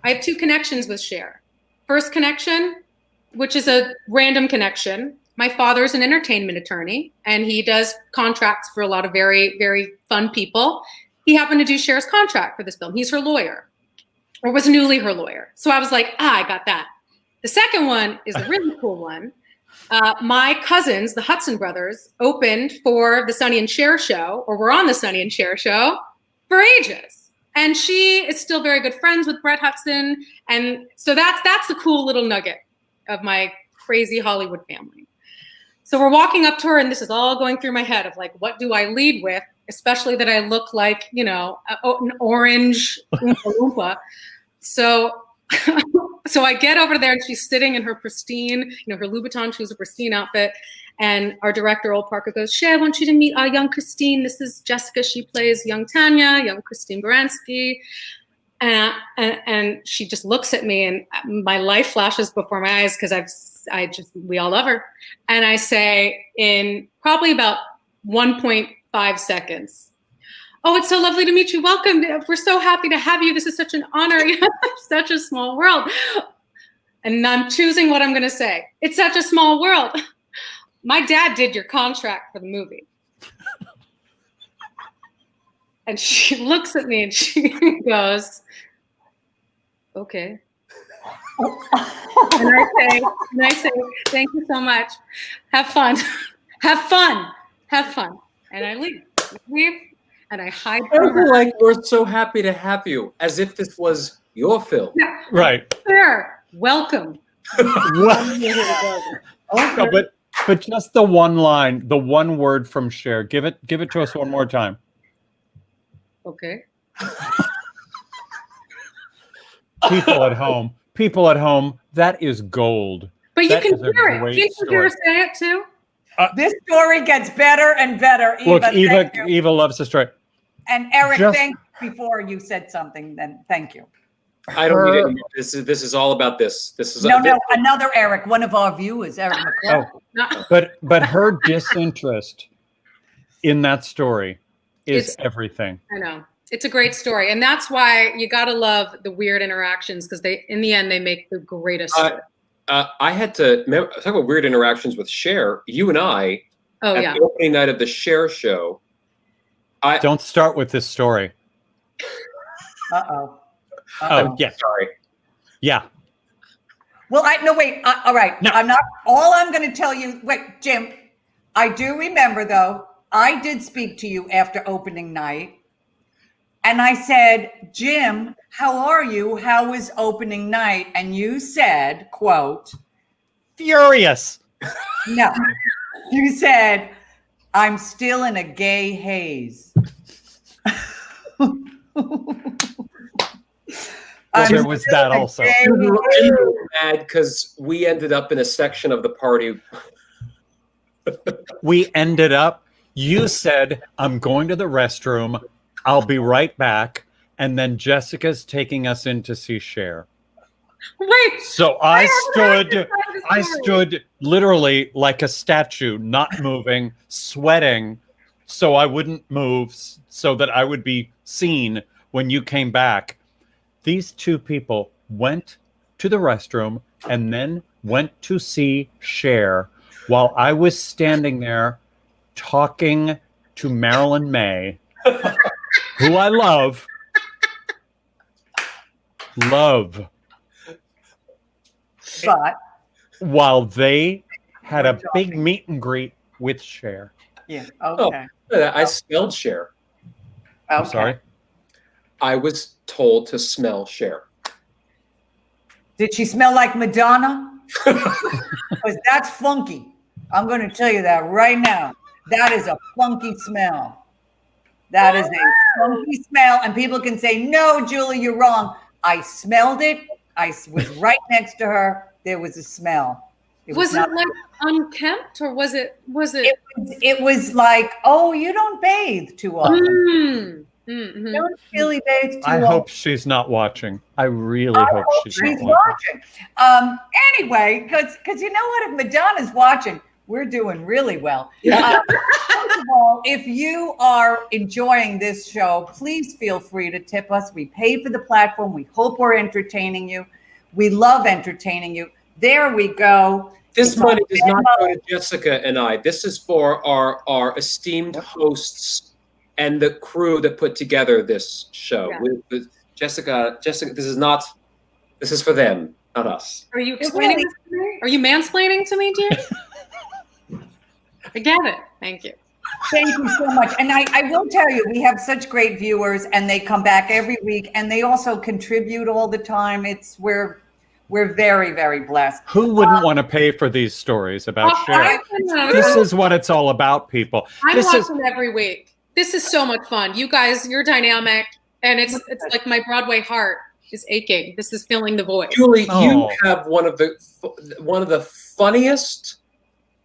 I have 2 connections with Cher. First connection, which is a random connection. My father's an entertainment attorney, and he does contracts for a lot of very, very fun people. He happened to do Cher's contract for this film. He's her lawyer, or was newly her lawyer. So I was like, I got that. The second one is a really cool one. My cousins, the Hudson brothers, opened for the Sonny and Cher show, or were on the Sonny and Cher show for ages. And she is still very good friends with Brett Hudson. And so that's a cool little nugget of my crazy Hollywood family. So we're walking up to her, and this is all going through my head of like, what do I lead with? Especially that I look like, an orange Oompa Loompa. So I get over there, and she's sitting in her pristine, her Louboutin shoes, a pristine outfit. And our director, Old Parker, goes, Cher, I want you to meet our young Christine. This is Jessica. She plays young Tanya, young Christine Baranski. And she just looks at me, and my life flashes before my eyes because we all love her. And I say in probably about 1.5 seconds, oh, it's so lovely to meet you. Welcome. We're so happy to have you. This is such an honor. Such a small world. And I'm choosing what I'm going to say. It's such a small world. My dad did your contract for the movie. And she looks at me and she goes, okay. And I say, thank you so much. Have fun. Have fun. Have fun. And I leave. And I hide from her. Like, we're so happy to have you, as if this was your film. Yeah. Right. There. Welcome. No, but just the one line, the one word from Cher. Give it to us one more time. Okay. People at home, that is gold. But you That can is a hear it. great Can't you hear her story. say it too? This story gets better and better. Look, Eva, thank you. Eva loves the story. And Eric, Just- thank you before you said something. Then thank you. I don't need it. This is all about this. This is No, another Eric, one of our viewers, Eric McCall. But her disinterest in that story is everything. I know. It's a great story. And that's why you got to love the weird interactions, because in the end, they make the greatest story. I had to talk about weird interactions with Cher. You and I, at the opening night of the Cher show. Don't start with this story. Uh-oh. Oh, yeah. Sorry. Yeah. Well, wait. All right. No. All I'm going to tell you, wait, Jim, I do remember, though, I did speak to you after opening night. And I said, Jim, how are you? How was opening night? And you said, quote, Furious. no, you said, I'm still in a gay haze. There was that also. You were mad because we ended up in a section of the party. You said, I'm going to the restroom. I'll be right back. And then Jessica's taking us in to see Cher. Wait. So I stood literally like a statue, not moving, sweating, so I wouldn't move, so that I would be seen when you came back. These two people went to the restroom and then went to see Cher while I was standing there talking to Marilyn May, who I love. love. But While they had a big meet and greet with Cher. yeah, okay. I smelled Cher. I'm Okay. sorry. I was told to smell Cher. Did she smell like Madonna? Because that's funky. I'm going to tell you that right now. That is a funky smell. That is a funky smell. And people can say, no, Julie, you're wrong. I smelled it. I was right next to her. There was a smell. Was it like unkempt, or was it? It was like, oh, you don't bathe too often. Mm-hmm. You don't really bathe too I often. hope she's not watching. I really hope she's not watching. Anyway, because you know what? If Madonna's watching, we're doing really well. First of all, if you are enjoying this show, please feel free to tip us. We pay for the platform. We hope we're entertaining you. We love entertaining you. There we go. This money does not go to Jessica and I. This is for our esteemed hosts and the crew that put together this show. Yeah. Jessica, this is for them, not us. Are you explaining this to me? Are you mansplaining to me, dear? I get it. Thank you. Thank you so much. And I will tell you, we have such great viewers, and they come back every week, and they also contribute all the time. We're very, very blessed. Who wouldn't want to pay for these stories about Cher? This is what it's all about, people. I'm watching every week. This is so much fun. You guys, you're dynamic, and it's like my Broadway heart is aching. This is filling the void. Julie, you have one of the funniest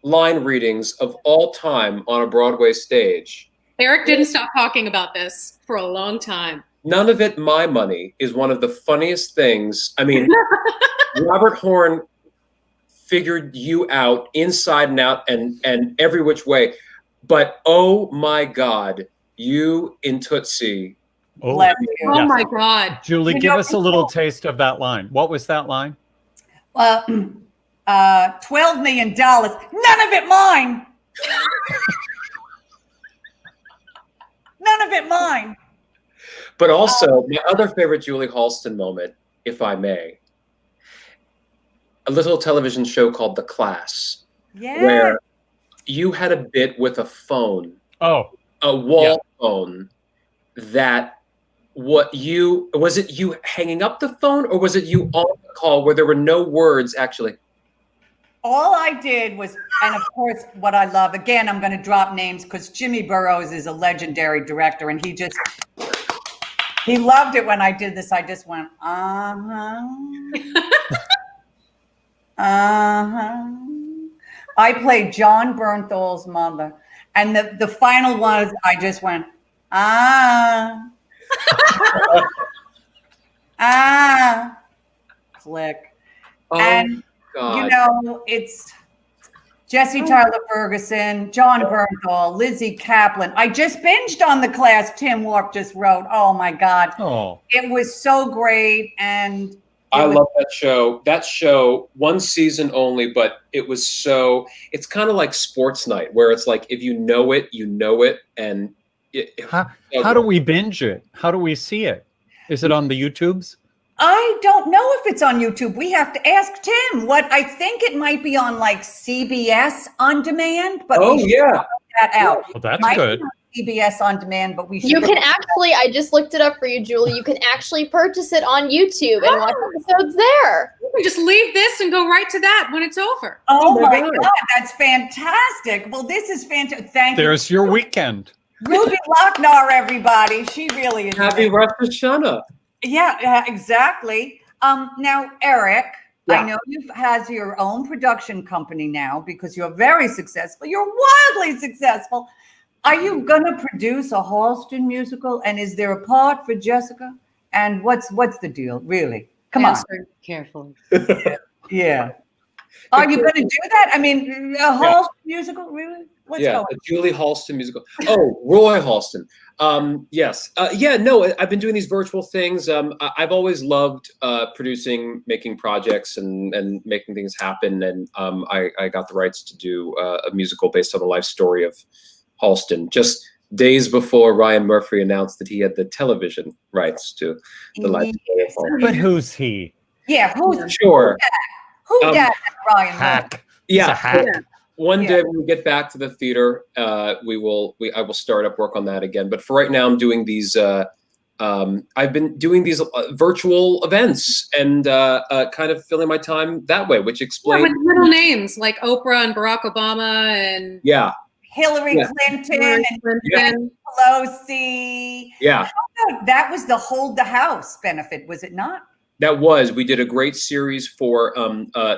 line readings of all time on a Broadway stage. Eric didn't stop talking about this for a long time. None of It My Money is one of the funniest things. I mean, Robert Horn figured you out inside and out and every which way. But oh my God, you in Tootsie. Oh, my God. Julie, give us a little taste of that line. What was that line? $12 million. None of it mine. None of it mine. But also, my other favorite Julie Halston moment, if I may, a little television show called The Class, where you had a bit with a phone, a wall phone, that was it you hanging up the phone, or was it you on the call where there were no words actually? All I did was, and of course, what I love, again, I'm going to drop names because Jimmy Burrows is a legendary director, and he loved it when I did this. I just went, uh-huh. Uh-huh. I played John Bernthal's mother. And the final was, I just went, click. Oh, and, God. you know, it's Jesse Tyler Ferguson, John Bernthal, Lizzie Kaplan. I just binged on The Class. Tim Warp just wrote. Oh my God. It was so great. And I love that show. That show, one season only, but it's kind of like Sports Night, where it's like, if you know it, you know it. And how do we binge it? How do we see it? Is it on the YouTubes? I don't know if it's on YouTube. We have to ask Tim. I think it might be on like CBS On Demand, but we should find that out. Well, that's good. CBS On Demand, but we should. You can actually, I just looked it up for you, Julie. You can actually purchase it on YouTube and watch episodes there. You can just leave this and go right to that when it's over. Oh my God, that's fantastic. Well, this is fantastic. Thank you. There's your weekend. Ruby Lochnar, everybody. She really is. Happy Rosh Hashanah. Yeah, exactly. Now, Eric, I know you have your own production company now because you're very successful. You're wildly successful. Are you going to produce a Halston musical? And is there a part for Jessica? And what's the deal, really? Come on. Carefully. Yeah. Are you going to do that? I mean, a Halston musical, really? What's going on? A Julie Halston musical. Oh, Roy Halston. Yes. No, I've been doing these virtual things. I've always loved producing, making projects and making things happen. And I got the rights to do a musical based on the life story of Halston. Just days before Ryan Murphy announced that he had the television rights to the live. But who's he? Yeah, who's Sure. who that Ryan? Hack. Yeah. He's a hack. One day when we get back to the theater, I will start up work on that again. But for right now, I'm doing these. I've been doing these virtual events and kind of filling my time that way, which explains with little names like Oprah and Barack Obama and Hillary Clinton and Pelosi. Yeah. That was the Hold the House benefit, was it not? We did a great series for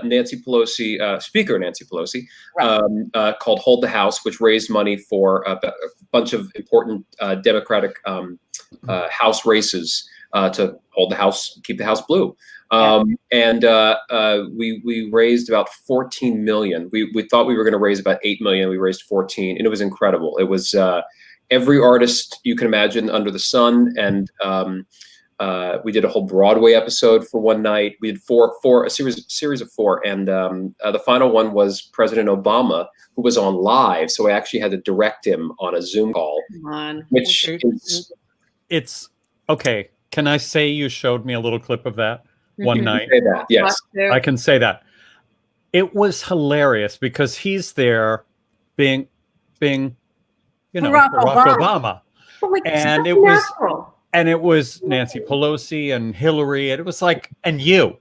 Nancy Pelosi, Speaker Nancy Pelosi, called Hold the House, which raised money for a bunch of important Democratic House races to hold the House, keep the House blue. And we raised about 14 million. We thought we were going to raise about 8 million. We raised 14, and it was incredible. It was every artist you can imagine under the sun, and we did a whole Broadway episode for one night. We did a series of 4, and the final one was President Obama, who was on live. So I actually had to direct him on a Zoom call, which it's okay. Can I say you showed me a little clip of that one night? Say that, yes, I can say that. It was hilarious because he's there being, Barack Obama. And it was. And it was Nancy Pelosi and Hillary, and it was like, and you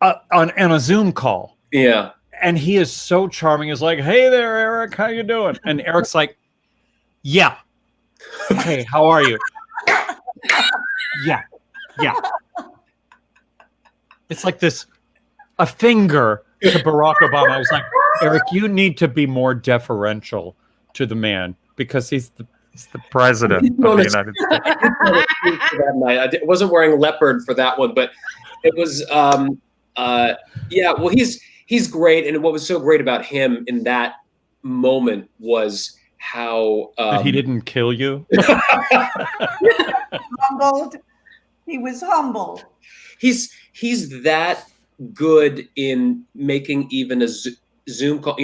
on a Zoom call. Yeah. And he is so charming. He's like, "Hey there, Eric, how you doing?" And Eric's like, "Yeah, hey, how are you?" Yeah. It's like a finger to Barack Obama. I was like, Eric, you need to be more deferential to the man because he's the president of the United States. That night. I wasn't wearing leopard for that one, but it was, well, he's great. And what was so great about him in that moment was how that he didn't kill you. Humbled. He was humble. He's that good in making even a Zoom call.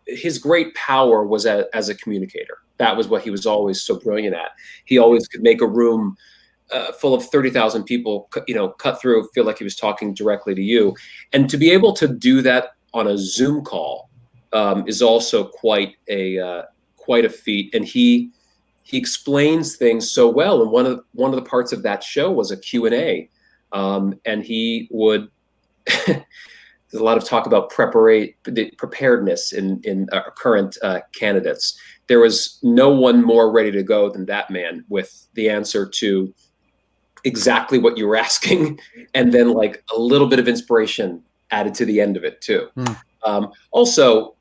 His great power was as a communicator. That was what he was always so brilliant at. He always could make a room full of 30,000 people, cut through, feel like he was talking directly to you. And to be able to do that on a Zoom call is also quite a feat. And he explains things so well. And one of the parts of that show was a Q&A. And he would. There's a lot of talk about preparedness in our current candidates. There was no one more ready to go than that man with the answer to exactly what you were asking, and then like a little bit of inspiration added to the end of it too. Also,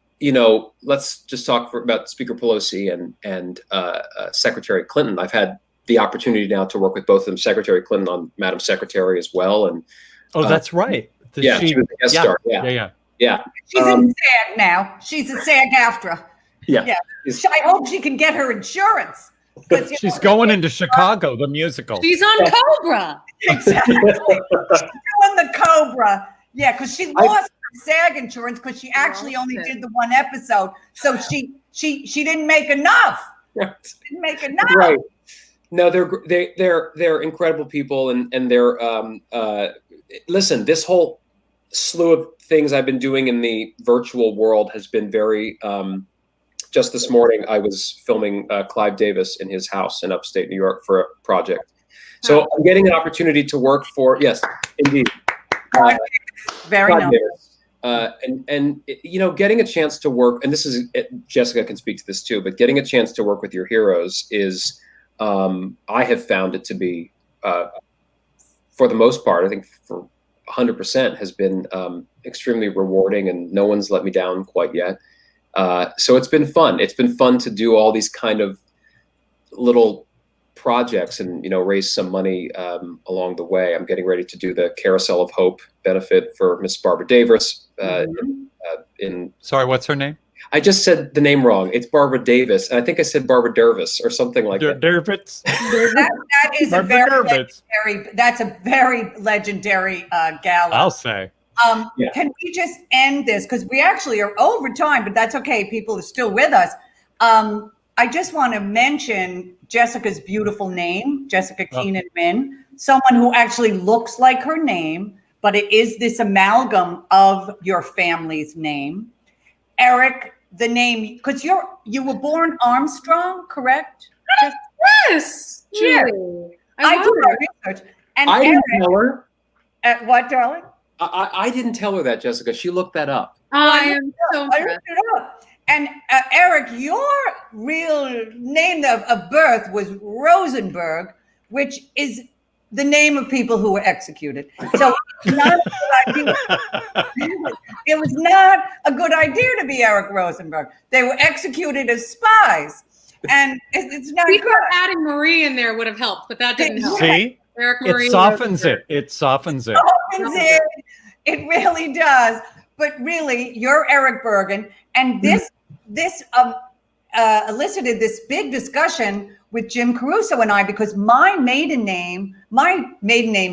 let's just talk about Speaker Pelosi and Secretary Clinton. I've had the opportunity now to work with both of them, Secretary Clinton on Madam Secretary as well, and that's right. She was a guest star. Yeah. She's in SAG now. She's a SAG-AFTRA. Yeah. I hope she can get her insurance. She's going into Chicago, the musical. She's on Cobra. Exactly. She's doing the Cobra. Yeah, because she lost her SAG insurance because she actually only did the one episode. So she didn't make enough. Didn't make enough. Right. No, they're incredible people, and they're listen, this whole slew of things I've been doing in the virtual world has been very just this morning I was filming Clive Davis in his house in upstate New York for a project. So I'm getting an opportunity to work for, yes, indeed. Very nice. And getting a chance to work, and this is, Jessica can speak to this too, but getting a chance to work with your heroes is, I have found it to be, for the most part, I think for 100% has been extremely rewarding, and no one's let me down quite yet. So it's been fun. It's been fun to do all these kind of little projects and, raise some money along the way. I'm getting ready to do the Carousel of Hope benefit for Miss Barbara Davis. Sorry, what's her name? I just said the name wrong. It's Barbara Davis, and I think I said Barbara Dervis or something like that. Dervis. That is a very legendary. That's a very legendary gala. I'll say. Can we just end this because we actually are over time, but that's okay. People are still with us. I just want to mention Jessica's beautiful name, Jessica Keenan Wynn, someone who actually looks like her name, but it is this amalgam of your family's name. Eric, the name, because you were born Armstrong, correct? Yes, Yeah. Julie. I love did it. my research. And I Eric, didn't tell her. what, darling? I didn't tell her that, Jessica. She looked that up. I am so I impressed. looked it up. And Eric, your real name of birth was Rosenberg, which is the name of people who were executed. So it's not a good idea. It was not a good idea to be Eric Rosenberg. They were executed as spies. And it's not We good. thought adding Marie in there would have helped, but that didn't help. See, Eric Marie it softens Rosenberg. it. It softens it. Opens it. It really does. But really, you're Eric Bergen, and this elicited this big discussion with Jim Caruso and I, because my maiden name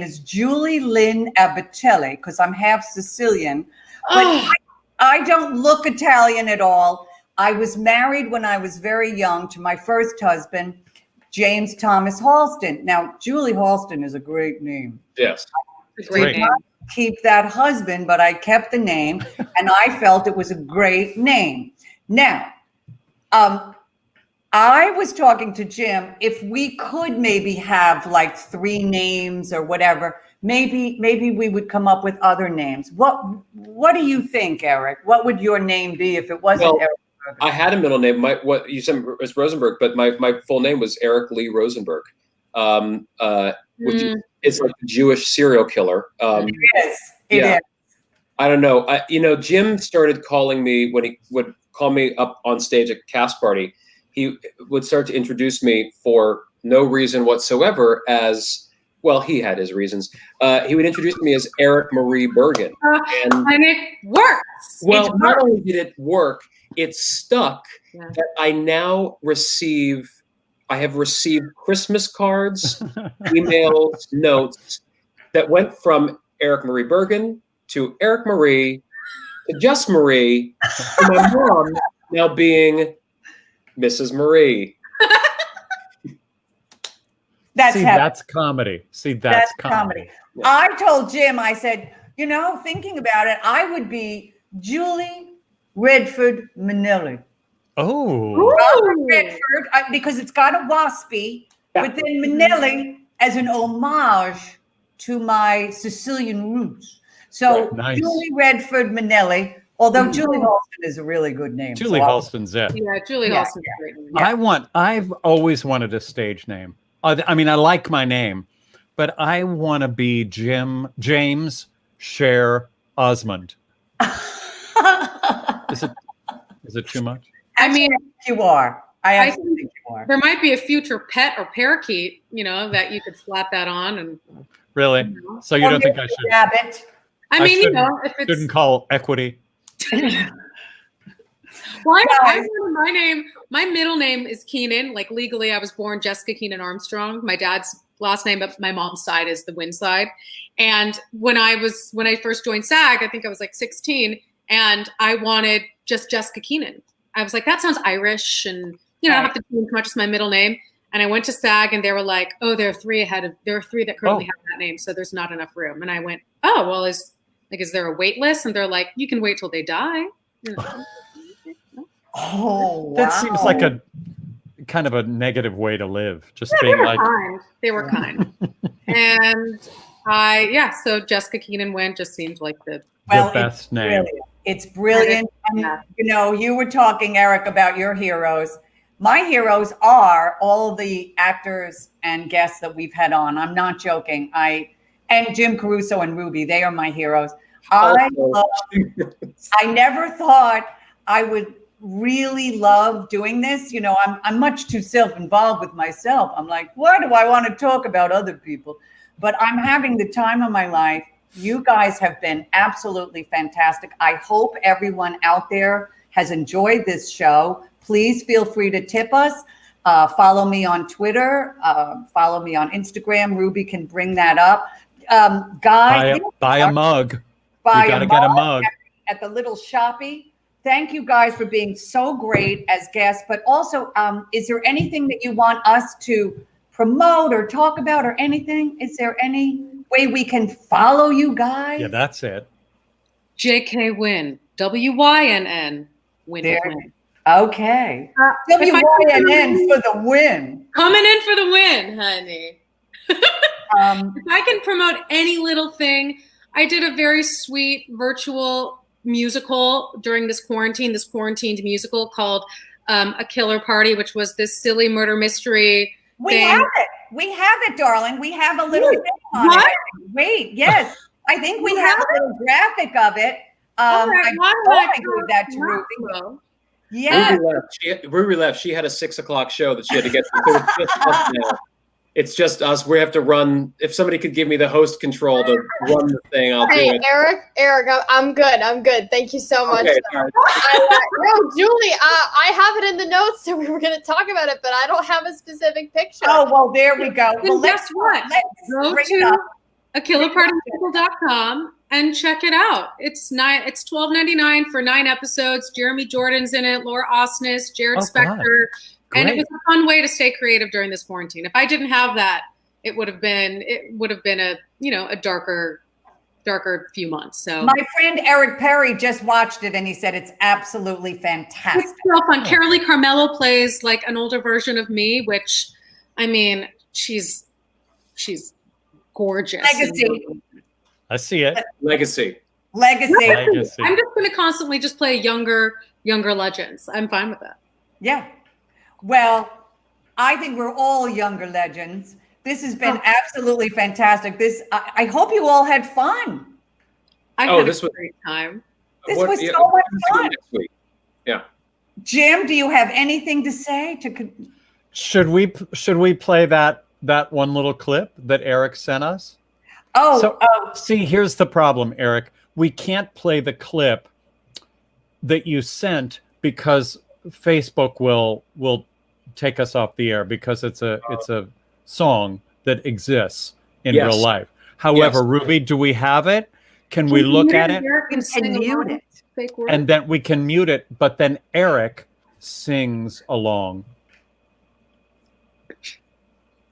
is Julie Lynn Abatelli, because I'm half Sicilian, but Oh. I don't look Italian at all. I was married when I was very young to my first husband, James Thomas Halston. Now, Julie Halston is a great name. Yes. It's a great Great. name. Keep that husband, but I kept the name, and I felt it was a great name. Now, I was talking to Jim, if we could maybe have like 3 names or whatever, maybe we would come up with other names. What do you think, Eric? What would your name be if it wasn't Well, Eric Bergen? I had a middle name. What you said was Rosenberg, but my full name was Eric Lee Rosenberg, which is like a Jewish serial killer. It is. yeah. I don't know. Jim started calling me when he would call me up on stage at Cast Party. He would start to introduce me for no reason whatsoever as, well, he had his reasons. He would introduce me as Eric Marie Bergen. And it works. Well, not only did it work, it stuck that I have received Christmas cards, emails, notes that went from Eric Marie Bergen to Eric Marie to just Marie to my mom now being Mrs. Marie. That's comedy. See, that's comedy. Yeah. I told Jim, I said, thinking about it, I would be Julie Redford Manilli. Oh, Robert Redford, because it's got a waspy, but then Manelli as an homage to my Sicilian roots. So nice. Julie Redford Manelli, although Julie Halston is a really good name. Julie Halston's it. Yeah, Julie Yeah, Halston's a great name. I've always wanted a stage name. I mean, I like my name, but I want to be James Cher Osmond. Is it too much? I mean, you are. I actually think you are. There might be a future pet or parakeet, that you could slap that on. And Really? So you don't think I should? Rabbit. I mean, shouldn't- if it's Shouldn't call equity. Well, my middle name is Keenan. Like legally, I was born Jessica Keenan Armstrong. My dad's last name, but my mom's side is the Wynn side. And when I first joined SAG, I think I was like 16, and I wanted just Jessica Keenan. I was like, that sounds Irish, and I don't have to change much as my middle name. And I went to SAG, and they were like, oh, there are 3 that currently have that name, so there's not enough room. And I went, oh, well, is there a wait list? And they're like, you can wait till they die. Oh, wow. That seems like a kind of a negative way to live. Just being like, kind. They were kind. And so Jessica Keenan Wynn just seemed like the best name. It's brilliant. And, you were talking, Eric, about your heroes. My heroes are all the actors and guests that we've had on. I'm not joking. And Jim Caruso and Ruby, they are my heroes. I never thought I would really love doing this. I'm much too self-involved with myself. I'm like, why do I want to talk about other people? But I'm having the time of my life. You guys have been absolutely fantastic. I hope everyone out there has enjoyed this show. Please feel free to tip us. Follow me on Twitter. Follow me on Instagram. Ruby can bring that up. Guy, buy a mug. Buy You got to get a mug at the little shoppy. thank you guys for being so great as guests. But also, is there anything that you want us to promote or talk about or anything? Is there any way we can follow you guys? Yeah, that's it. JK Wynn, WYNN. Win. There. Okay. WYNN for the win. Coming in for the win, honey. If I can promote any little thing, I did a very sweet virtual musical during this quarantined musical called A Killer Party, which was this silly murder mystery. We have it, darling. We have a little thing on it. Wait, yes. I think we have a little graphic of it. I gave that to Ruby. Yeah. Ruby left. She had a 6 o'clock show that she had to get to. So it's just us now. It's just us. We have to run. If somebody could give me the host control to run the thing, I'll do it. Eric, I'm good. Thank you so much. Okay, no, Julie, I have it in the notes that we were going to talk about it, but I don't have a specific picture. Oh, well, there we go. Well, guess what? Go to akillerpartymusical.com and check it out. It's $12.99 for 9 episodes. Jeremy Jordan's in it, Laura Osnes, Jared Spector. And it was a fun way to stay creative during this quarantine. If I didn't have that, it would have been a darker few months. So my friend Eric Perry just watched it and he said it's absolutely fantastic. It's so fun. Carolee Carmello plays like an older version of me, which I mean, she's gorgeous. Legacy. I see it. Legacy. I'm just going to constantly just play younger legends. I'm fine with that. Yeah. Well, I think we're all younger legends. This has been absolutely fantastic. I hope you all had fun. I had a great time. This was so much fun. Next week. Yeah. Jim, do you have anything to say? Should we play that one little clip that Eric sent us? See, here's the problem, Eric. We can't play the clip that you sent because Facebook will take us off the air because it's a song that exists in real life. However, Ruby, do we have it? Can we look at it? Can mute it. And then we can mute it, but then Eric sings along.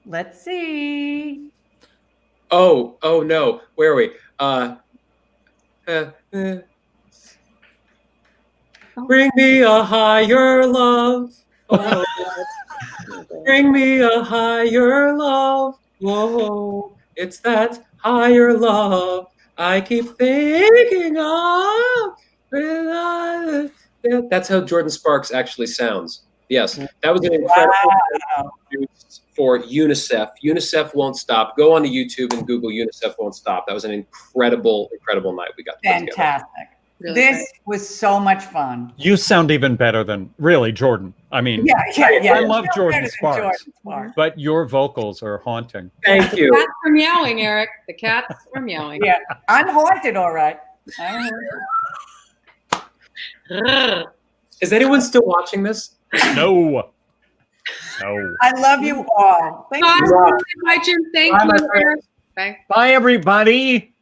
Let's see. Oh no. Where are we? Bring me a higher love. Oh, bring me a higher love. Whoa, it's that higher love I keep thinking of. That's how Jordan Sparks actually sounds. Yes, that was an incredible for UNICEF. UNICEF Won't Stop. Go on to YouTube and Google UNICEF Won't Stop. That was an incredible night we got to put together. Fantastic. Really this was so much fun. You sound even better than Jordan. I mean, I love Jordan Sparks, but your vocals are haunting. Thank you. The cats are meowing, Eric. The cats are meowing. Yeah, I'm haunted, all right. Is anyone still watching this? No. I love you all. Thank you. Bye, Jim. Thank you, Eric. Bye, everybody.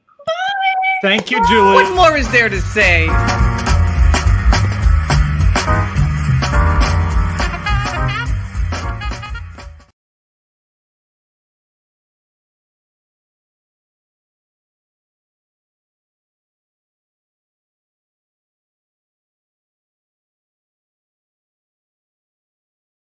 Thank you, Julie. What more is there to say?